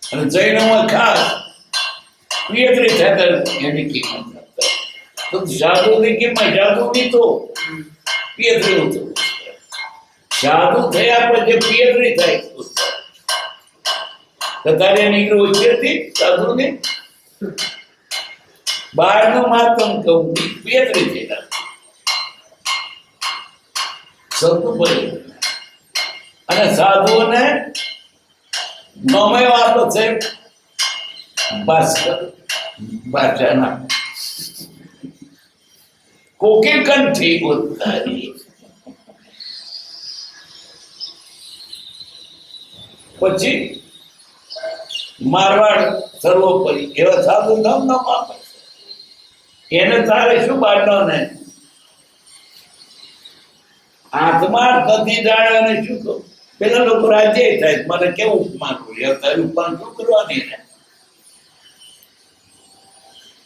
અને જૈનોમાં ખાસ પિયત્રી થતા એની કિંમત નથી. તો સાધુની કિંમત સાધુની તો પિયત્રી હતું. સાધુ થયા પછી પિયત્રી થાય તો તારે નીકળવું ઉછેરથી સાધુને બહારનું માતમ કહું પિયત્રી થયેલા સૌતું ભરી. અને સાધુઓને નોમેવ આપો છે ભાસ્કર ભાષાના કોકિલ કંઠી ઉતારી. પછી મારવાડ સર્વોપરી એવા સાધુ નામ નામ આપે એને તારે શું બાંધવાને આત્મા નથી જાણે અને શું કહું. પેલા લોકો રાજ્ય થાય મારે કેવું માનવું તારું ઉપમાન શું કરવાની ને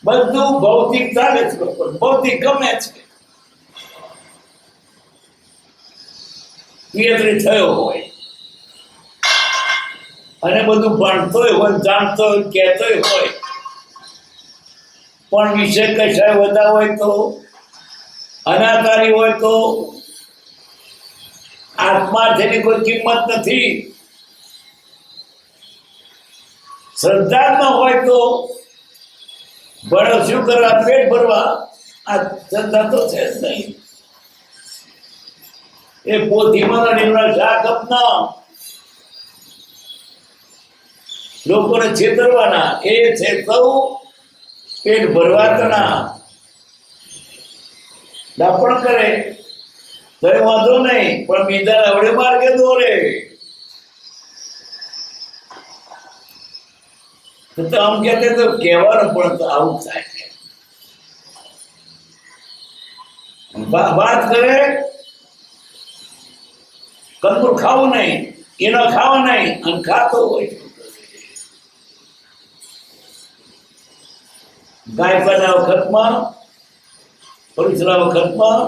બધું ભૌતિક ચાલે છે. લોકો ભૌતિક ગમે છે. પિયત્રી થયો હોય અને બધું ભણતોય હોય જાણતોય કહેતોય હોય પણ વિષય કશાય વધારે હોય તો અનાકારી હોય તો આત્મા જેની કોઈ કિંમત નથી. શ્રદ્ધાત્મા હોય તો ભણો શું કરવા પેટ ભરવા આ શ્રદ્ધા તો છે જ નહીં. એ પોથીમાં નીકળા શાક અપના લોકોને છેતરવાના એ છે સૌ પેટ ભરવાતના દાપણ કરે તો એ વાંધો નહીં પણ બીજા અવડે માર્ગે દોરે તો આમ કહેતે તો કહેવાનું પણ તો આવું થાય. વાત કરે કંદમૂળ ખાવું નહીં એનો ખાવા નહીં અને ખાતો હોય ગાયપાના વખતમાં પરીક્ષા વખતમાં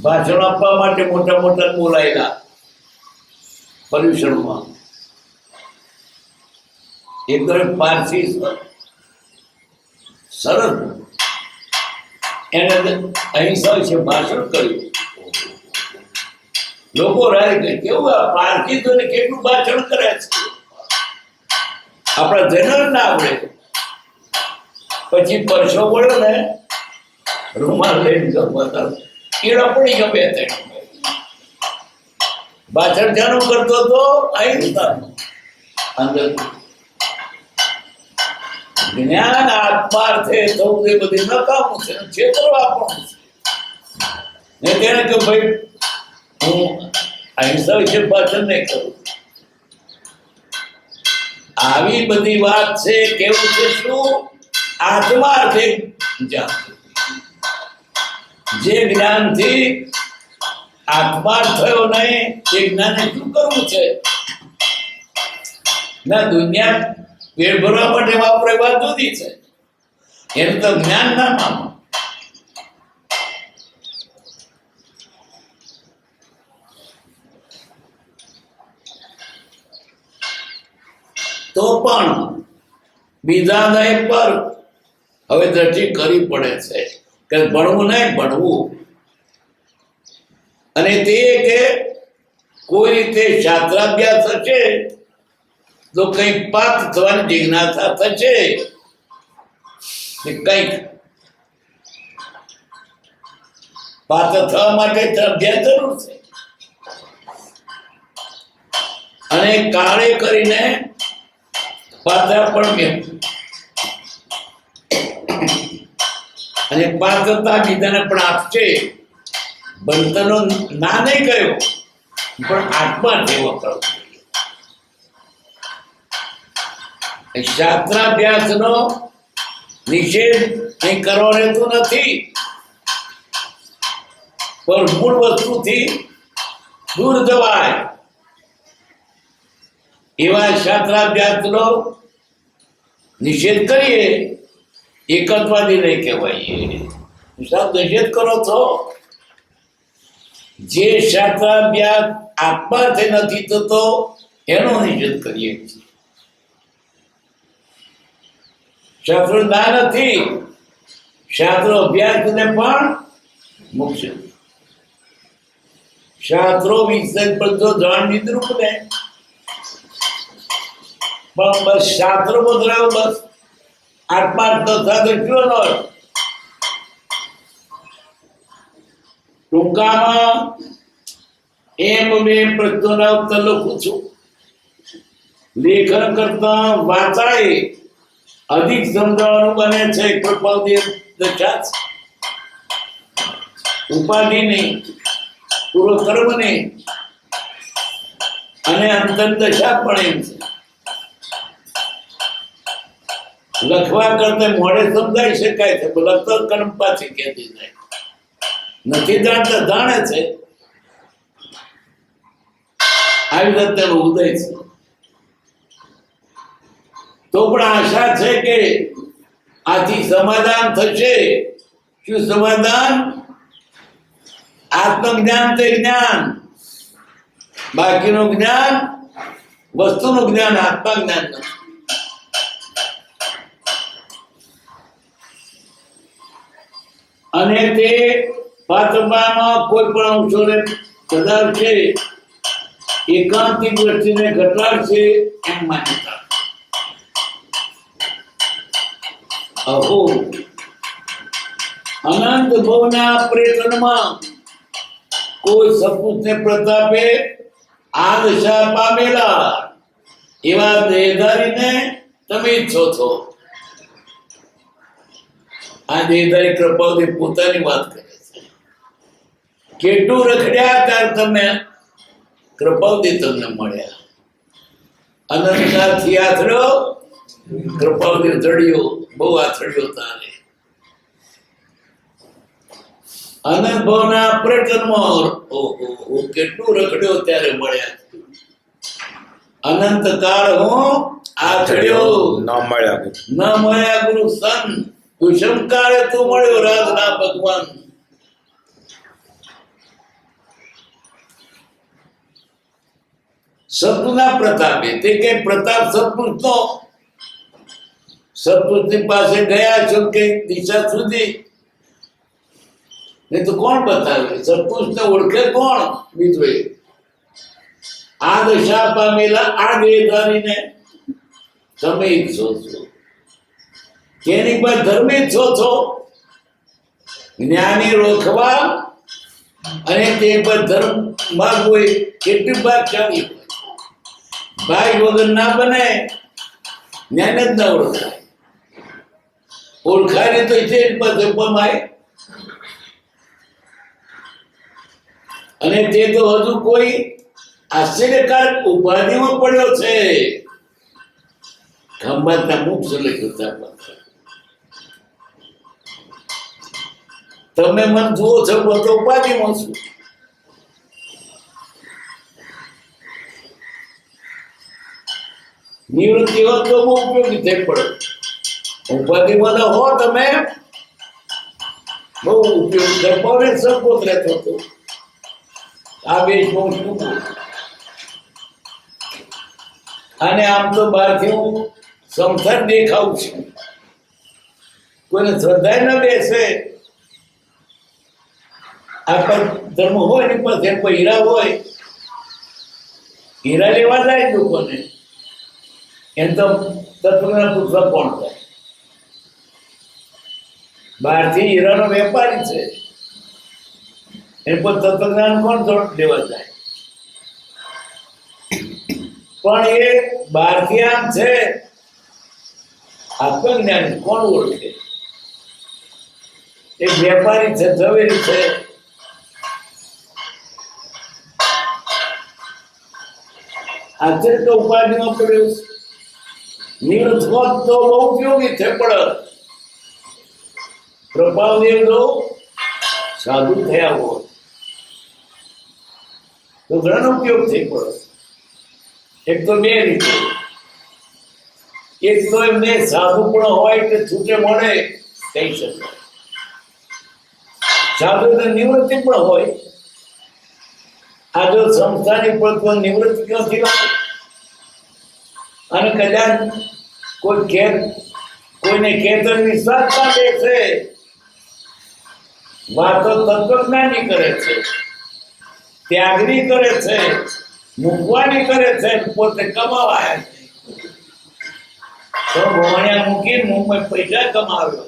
ભાષણ આપવા માટે મોટા મોટા બોલાયેલા પર્યુષણમાં એક તરફ પારસી સરસ એને અહિંસા વિશે ભાષણ કર્યું. લોકો રાય કે કેવું આ પારસી તો કેટલું ભાષણ કરે છે આપણા જનર ના આવડે. પછી પરસો પડ્યો ને રૂમાલ લઈને ગમતા કીડા પડી ગમે તે ભાષણ જાણું કરતો તો અહિંસાનું અંદર જ્ઞાન આત્માર્થે થવું એ બધી નકામું છે છેતરવા પણ છે ને તેને કે ભાઈ હું અહિંસા વિશે ભાષણ નહીં કરું. આવી બધી વાત છે. કેવું છે શું આત્માર્થે જે જ્ઞાનથી આત્માર્થ થયો નહીં તે જ્ઞાને શું કરવું છે ના દુનિયા પેટ ભરવા માટે વાપરે વાત જુદી છે. એનું તો જ્ઞાન ના નામ. તો પણ બીજા દય પર હવે દ્રષ્ટિ કરવી પડે છે કે ભણવું નહીં ભણવું. અને તે કે કોઈ રીતે શાસ્ત્રાભ્યાસ થશે તો કંઈક પાત્ર થવાની જિજ્ઞાસા થશે કે કંઈક પાત્ર થવા માટે અભ્યાસ જરૂર છે. અને કાળે કરીને પાત્ર પણ અને પાત્રતા બીજાને પણ આપશે. બંધનો ના નહીં ગયો પણ આત્મા જેવો કરવો. શાસ્ત્રાભ્યાસનો નિષેધ અહીં કરવો રહેતું નથી પણ મૂળ વસ્તુથી દૂર જવાય એવા શાસ્ત્રાભ્યાસનો નિષેધ કરીએ એકત્વવાદી નહીં કહેવાય. સાહેબ નિષેધ કરો છો. જે શાસ્ત્રાભ્યાસ આત્માથી નથી થતો એનો નિષેધ કરીએ છીએ. શાસ્ત્રો ના નથી, શાસ્ત્રો અભ્યાસ ને પણ મુક્તિ. શાસ્ત્રો વિષય પર જો જાણ વિદ્રુપ ને પણ બસ શાસ્ત્રો બદલાયો, બસ આત્મા તથા કેટલો ટૂંકામાં એમ મેં પ્રશ્નોના ઉત્તર લખું છું. લેખન કરતા વાંચાય અધિક સમજાવવાનું બને છે. કૃપાવતી દશા ઉપાધિની, પૂર્વકર્મની અને અંતર દશા પણ એમ છે. લખવા કરતા મોડે સમજાઈ શકાય છે, લખતો કર્મ પાછી કહેતી જાય. નથી જાણતા જાણે છે. આવી રીતે ઉદય છે. તો પણ આશા છે કે આથી સમાધાન થશે. શું સમાધાન? આત્મજ્ઞાન તે જ્ઞાન, બાકીનું જ્ઞાન વસ્તુનું જ્ઞાન, આત્મા જ્ઞાન નથી. અને તે પાત્રમાં કોઈ પણ અંશોને વધારશે, એકાંતિક દ્રષ્ટિને ઘટાડશે એમ માન્યતા. અહો અનંત ભવના પ્રયત્નમાં કોઈ સપૂતને પ્રતાપે આ દશા પામેલા એવા દેહધારીને તમે ઈચ્છો છો. આ દેહધારી કૃપાવતી પોતાની વાત કરે છે. કેટલું રખડ્યા ત્યારે તમે કૃપાવતી તમને મળ્યા. અનંતનાથથી આથડ્યો, કૃપાવતી ચડ્યો, બહુ આથડ્યો તારે. અનુભવના પ્રયત્નમાં ઓહો કેટલું રખડ્યો ત્યારે મળ્યા. અનંત કાળ હું આથડ્યો, ન મળ્યા ન મળ્યા ગુરુ સંત. દુષ્મ કાળે તું મળ્યો રાજના ભગવાન. સપના પ્રતાપે, તે કે પ્રતાપ સપુષનો. સપુષની પાસે ગયા છો કે દિશા સુધી, નહીં તો કોણ બતાવે? સપુષને ઓળખે કોણ? બીજું આ દશા પામેલા આ દેહધારીને તમે ઈચ્છો છો. તેની પર ધર્મી છો છો. જ્ઞાની રોકવા અને તે પર ધર્મ માર્ગ હોય કેટલી ભાગશાળી હોય. ભાઈ વગર ના બને, જ્ઞાન જ ના ઓળખાય. ઓળખાય તો છે પાસે પમાય. અને તે તો હજુ કોઈ આશ્ચર્યકારક ઉપાધિમાં પડ્યો છે. ખંભાતના મુખ લખ્યું. તમે મને જુઓ છો તો ઉપાધિમાં છું. નિવૃત્તિ હોત તો બહુ ઉપયોગી થઈ પડે. ઉપાધિમાં હો તમે બહુ ઉપયોગી થઈ પડે. સપોત રહેતો હતો. આ બે શું શું. અને આમ તો બહારથી હું સંસાર દેખાવું છું. કોઈને શ્રદ્ધા ન બેસે. આપણા ધર્મ હોય ને પાસે કોઈ હીરા હોય, હીરા લેવા જાય લોકોને, એમ તો તત્વના પુત્ર કોણ થાય? બહારથી હીરાનો વેપારી છે, એ પર તત્વજ્ઞાન કોણ લેવા જાય? પણ એ બહારથી આમ છે, આત્મજ્ઞાન કોણ ઓળખે? એક વેપારી છે, ઝવેરી છે. આચરિત ઉપાધિમાં પડ્યું. નિવૃત્ત હોત તો બહુ ઉપયોગી છે. પણ કૃપાદેવ જો સાધુ થયા હોત તો ઘણો ઉપયોગ થઈ પડે. એક તો બે રીતે. એક તો એમને સાધુ પણ હોય કે છૂટે મળે કહી શકાય, સાધુ ને નિવૃત્તિ પણ હોય. આ જો સંસ્થાની પ્રત્યે નિવૃત્તિ ક્યાંથી લાગે? અને કદાચ કોઈને ખેતર વિશ્વાસમાં બેસે, વાતો તત્વજ્ઞાની કરે છે, ત્યાગની કરે છે, મૂકવાની કરે છે, પોતે કમાવાય તો ભણ્યા મૂકી મુંબઈ પૈસા કમાવ્યો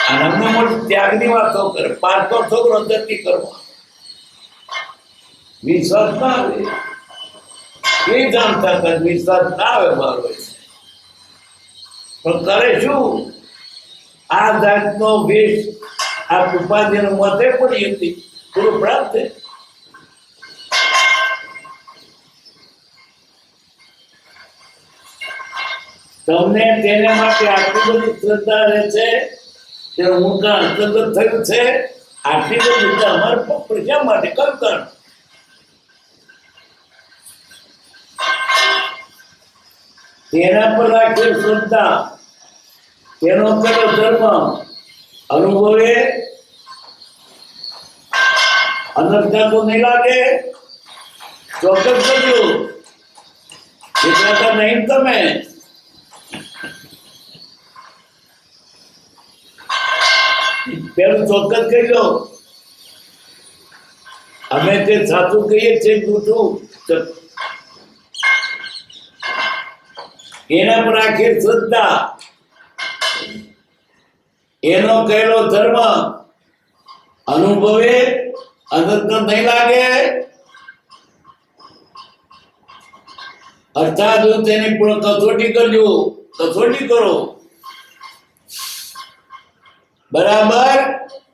અને અમને મોટી ત્યાગની વાતો કરે. પારકો છોકરો જતી કરવા વિશ્વાસ ના આવે, એ જાણતા હતા વિશ્વાસ ના આવે મારો, પણ કરે શું? આ જાતનો વેશ આ ઉપાધિનો મતે પડી હતી, પૂરું પ્રાપ્ત. તમને તેને માટે આટલી બધી શ્રદ્ધા રહે છે કે હું કાં હસ્તગત થયું છે, આટલી બધી અમારે પૈસા માટે કયું કારણ? તેના પર રાખે શ્રદ્ધા, તેનો કરો ધર્મ, અનુભવે અનર્થતા તો નહીં લાગે, ચોક્કસ કરજો. એટલા નહીં તમે પેલું ચોક્કસ કહી દો. અમે તે સાચું કહીએ છીએ જૂઠું, એના પર રાખે શ્રદ્ધા, એનો કહેલો ધર્મ, અનુભવે અનર્થ નહીં લાગે, અર્થાત તેની પણ કસોટી કરજો, કસોટી કરો, બરાબર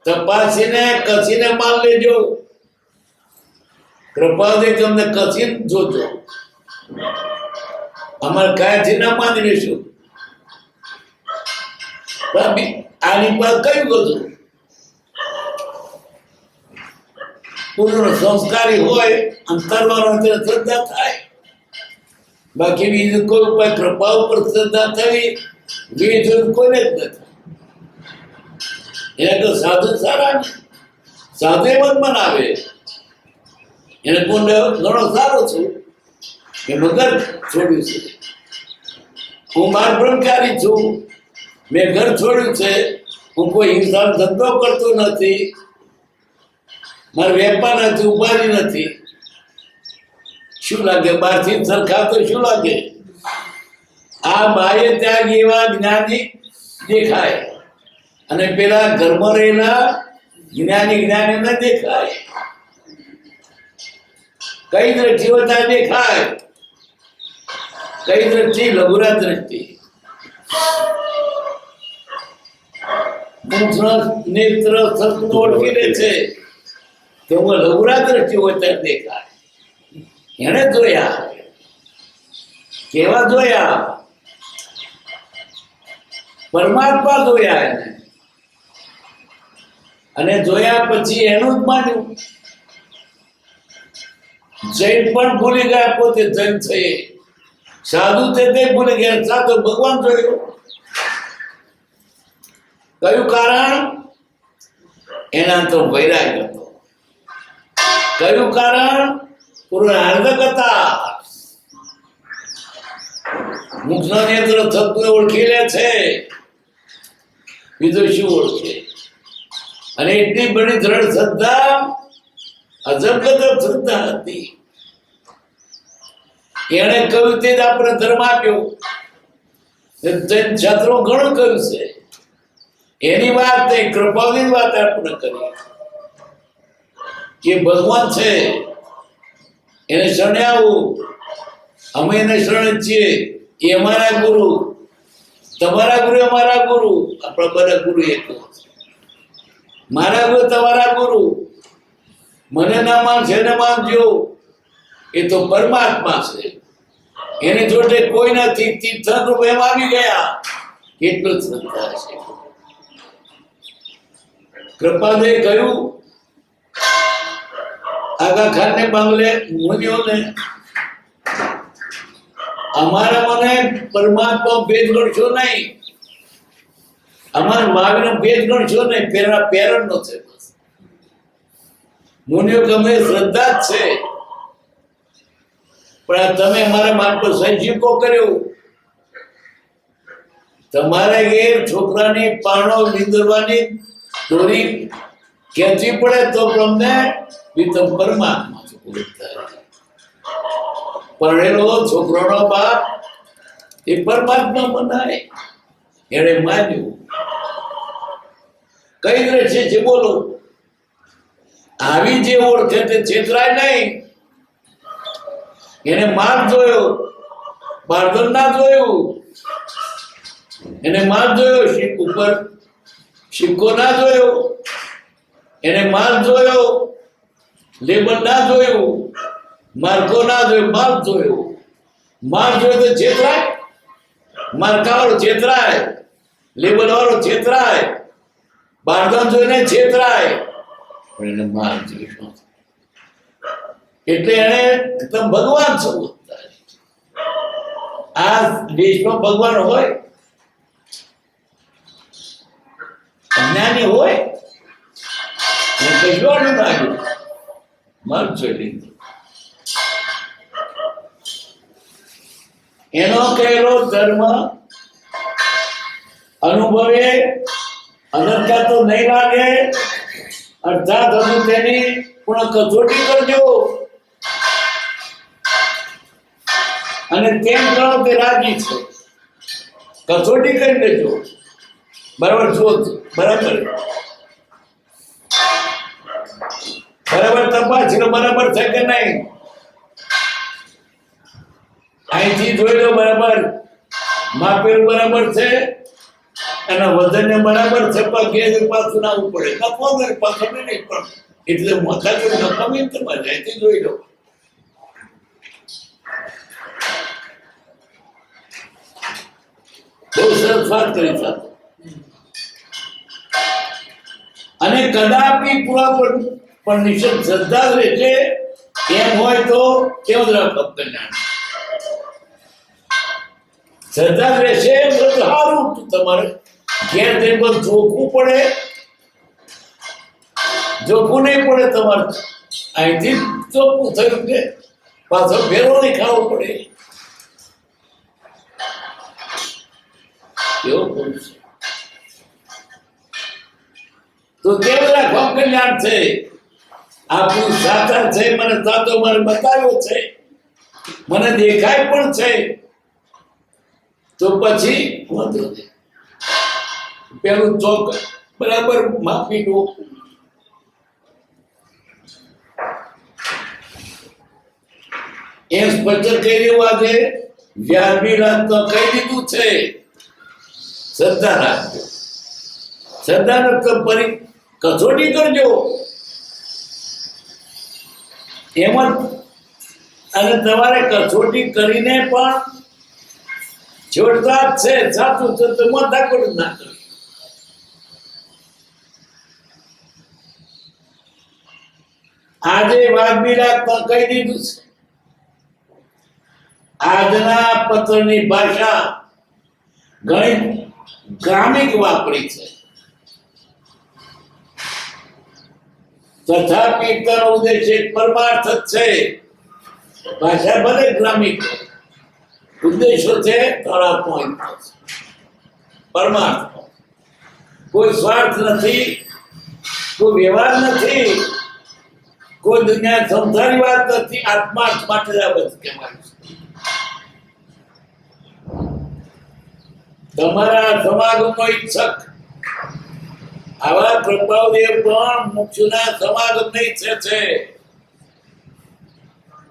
તપાસીને કસીને માલ લેજો. કૃપાથી તમને કસી જોજો, અમારે કાયથી ના માની લેશું. આની પર કયું બધું પૂર્ણ સંસ્કારી હોય અને કરવાનો શ્રદ્ધા થાય. બાકી બીજું કોઈ ઉપાય કૃપા ઉપર શ્રદ્ધા થવી બીજું કોઈને જ નથી. એને તો સાધુ સારા ને સાધુ એમ જ બનાવે, એને પુણ્ય ઘણો સારો છે કે મગર છોડ્યું છે. હું માર બ્રહ્મચારી છું, મેં ઘર છોડ્યું છે, હું કોઈ હિંસાનો ધંધો કરતો નથી, મારો વેપાર નથી, ઉપાધિ નથી. શું લાગે? બહારથી સરખા તો શું લાગે? આ બાહ્ય ત્યાગ એવા જ્ઞાની દેખાય અને પેલા ઘરમાં રહેલા જ્ઞાની ન દેખાય. કઈ દ્રષ્ટિ વધારે દેખાય? કઈ દ્રષ્ટિ? લઘુરા દ્રષ્ટિ. નેત્ર સત્સંગ ઓળખી લે છે તેમાં લઘુરા દ્રષ્ટિ વધારે દેખાય. એને જોયા, કેવા જોયા? પરમાત્મા જોયા એને, અને જોયા પછી એનું જ માન્યું. જૈન પણ ભૂલી ગયા પોતે જૈન છે, સાધુ તે ભૂલી ગયા, સાધુ ભગવાન જોયો. કયું કારણ? એના તો વૈરાગ હતો. કયું કારણ? પૂર્ણ હાર્દક હતા. મુખના નેત્ર થતું ઓળખી લે છે, બીજું શું ઓળખે? અને એટલી બધી દ્રઢ શ્રદ્ધા, અજબ શ્રદ્ધા હતી. એને કહ્યું તે જ આપણે ધર્મ આપ્યો. છત્રો ઘણું કહ્યું છે, એની વાત નહીં, કૃપાની વાત આપણે કરી કે ભગવાન છે એને શરણે આવું. અમે એને શરણે છીએ, એ અમારા ગુરુ, તમારા ગુરુ અમારા ગુરુ, આપણા બધા ગુરુ એક. મારા ગુરુ તમારા ગુરુ, મને ના માનશે એને માનજો. એ તો પરમાત્મા છે, એની જોડે કોઈ નથી. તીર્થંકર એમ આવી ગયા, કેટલું શ્રદ્ધા છે. કૃપાદે કહ્યું આગા ખાન ને બાંગલે મુનિઓને અમારા મને પરમાત્મા ભેદ ગણશો નહીં, અમારા મહાવીરનો ભેદ ગણશો નહીં, પેરણનો છે બસ. મુનિઓ ગમે શ્રદ્ધા જ છે, પણ આ તમે મારા માન પર સંશીકો કર્યો. તમારે ઘેર છોકરાની પારણો નીંદરવાની દોરી ખેંચવી પડે તો તમને વિતમ પરમાત્મા પરણેલો છોકરાનો બાપ એ પરમાત્મા બનાય, એને માન્યું. કઈ દ્રષ્ટિ છે બોલો? આવી જે ઓળખે તે છેતરાય નહીં. એને માર્ગ જોયો, માર્ગદર્શન ના જોયું. એને માર્ગ જોયો, ઉપર સિક્કો ના જોયો. એને માર્ગ જોયો, લેબલ ના જોયું. માર્કો ના જોયો, માર્ગ જોયો. માર્ગ જોયો તો છેતરાય, માર્કા વાળો છેતરાય, લેબલ વાળો છેતરાય, બારદાન જોઈને છેતરાય, પણ એને માર્ગ જોયો. એટલે એને તમે ભગવાન છો. આ દેશમાં ભગવાન હોય, જ્ઞાની હોય, કહેવાનું લાગ્યું માર્ગ જોઈ લીધું. એનો કહેલો ધર્મ અનુભવે અનંતા તો નહીં લાગે, અર્થાત હજુ તેની પૂર્ણ કસોટી કરજો, અને તેમ કરો તે રાજી છે. કસોટી કરી દેજો, બરાબર જુઓ, બરાબર બરાબર તપાસ બરાબર છે કે નહીં. અહીંથી જોઈ લો બરાબર માપેલું બરાબર છે, એના વજન બરાબર છે, પણ ઘેર પાછું નાવું પડે. નફો પાછળ નહીં, પણ એટલે મોટા જો નફામી તમારે અહીંથી જોઈ લો. બહુ સરસ વાત કરી સાથે. અને કદાપી પૂરા પણ નિશ્ચિત શ્રદ્ધા રહેશે એમ હોય તો કેવું રકમ કલ્યાણ. શ્રદ્ધા રહેશે તો સારું. તમારે ઘેર જઈને બધું જોખવું પડે, જોખવું નહીં પડે. તમારે અહીંથી ચોખ્ખું થયું કે પાછો ફેરો નહીં ખાવો પડે. કેવો પુરુષ તો કેવું રાખવા કલ્યાણ છે. આપણું સાચા છે, મને સાચો મારે બતાવ્યો છે, મને દેખાય પણ છે, તો પછી વાંધો નહીં. પેલું ચોક બરાબર માપી દો. એમ સ્પષ્ટ કહી રહ્યું આજે વ્યાજબી રાત તો કહી દીધું છે. શ્રદ્ધા રાખજો, શ્રદ્ધા તો કસોટી કરજો એમ જ. અને તમારે કસોટી કરીને પણ છોડતા જ છે. સાચું છે તો માથાકૂટ ના કરો. આજે વાજબી રાતમાં કહી દીધું છે. આજના પત્રની ભાષા ઘણી ગ્રામિક વાપરી છે, તથાપિ તેનો ઉદ્દેશ એક પરમાર્થ જ છે. ભાષા ભલે ગ્રામિક, ઉદ્દેશો છે તળાત્મક, પરમાર્થ. કોઈ સ્વાર્થ નથી, કોઈ વ્યવહાર નથી, કોઈ દુનિયા સંસારી વાત નથી. આત્માર્થ માટે જ આ બધું કહેવાય છે. તમારા સમાગમનો ઈચ્છક આવા પ્રભાવદેવ પણ મુક્ષુના સમાગમને ઈચ્છે છે.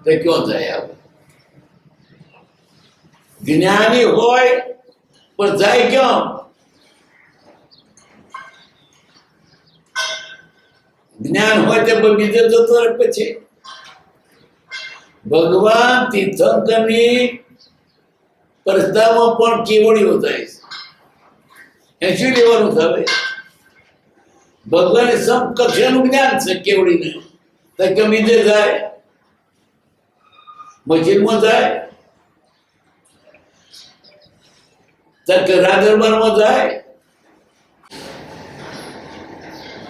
તે ક્યાં જાય? આવે જ્ઞાની હોય પણ જાય ક્યાં? જ્ઞાન હોય તે બીજે જતો રહે. પછી ભગવાન તીર્થંકરની પ્રસ્તાવમાં પણ કેવડીઓ થાય છે. એ શું લેવાનું થાય? ભગવાન સમકક્ષનું જ્ઞાન છે કેવડીને. તો કે બીજે જાય, મસ્જિદમાં જાય, કે રાજદરબારમાં જાય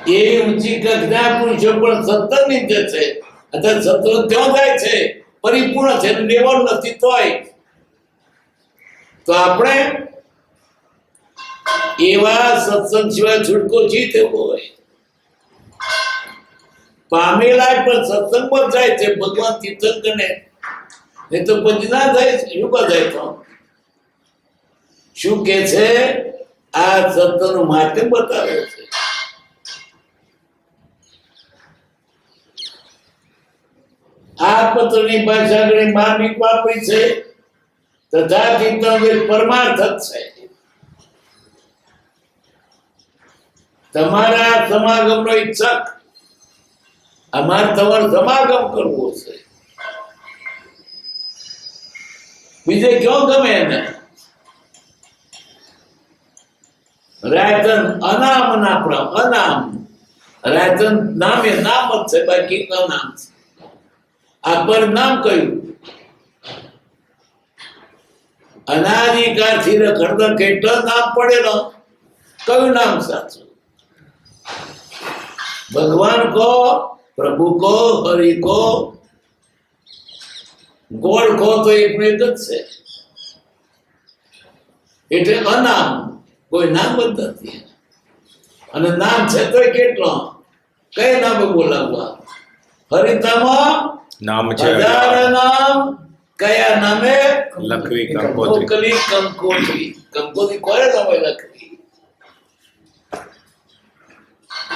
એ ઊંચી કક્ષના પુરુષો પણ સત્તરની જ છે અથવા સત્તર ત્યાં જાય છે પરિપૂર્ણ છે લેવલ નથી તોય તો આપણે એવા સત્સંગ સિવાય છૂટકો જી થયો હોય પામેલા પણ સત્સંગમાં જાય છે ભગવાન તીર્થંકરને નહીં તો પછી ના જાય શું જાય તો શું કે છે આ સત્યનું માધ્યમ બતાવે છે આ પત્રની ભાષા ઘણી માર્મિક વાપરી છે તથા ચિંતન પરમાર્થ જ છે તમારા સમાગમનો ઈચ્છક અમારે તમારો સમાગમ કરવો છે બીજે ક્યાં ગમે એને રાયતન અનામ ના પ્રમ અનામ રાયતન નામે નામ જ છે બાકી અનામ છે આ પર નામ કયું અનાદિકાળથી રખડતા કેટલા નામ પડેલો કયું નામ સાચું ભગવાન કો પ્રભુ કો હરિ કો ગોળ કો તો એક જ છે એટલે અનામ કોઈ નામ જ નથી અને નામ છે તો કેટલો કઈ નામે બોલાવવા હરિતામાં નામ છે હજાર નામ કયા નામે લખવી કંકોત્રી કંકોત્રી કોને નામે લખવી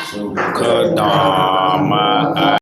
સુખધામ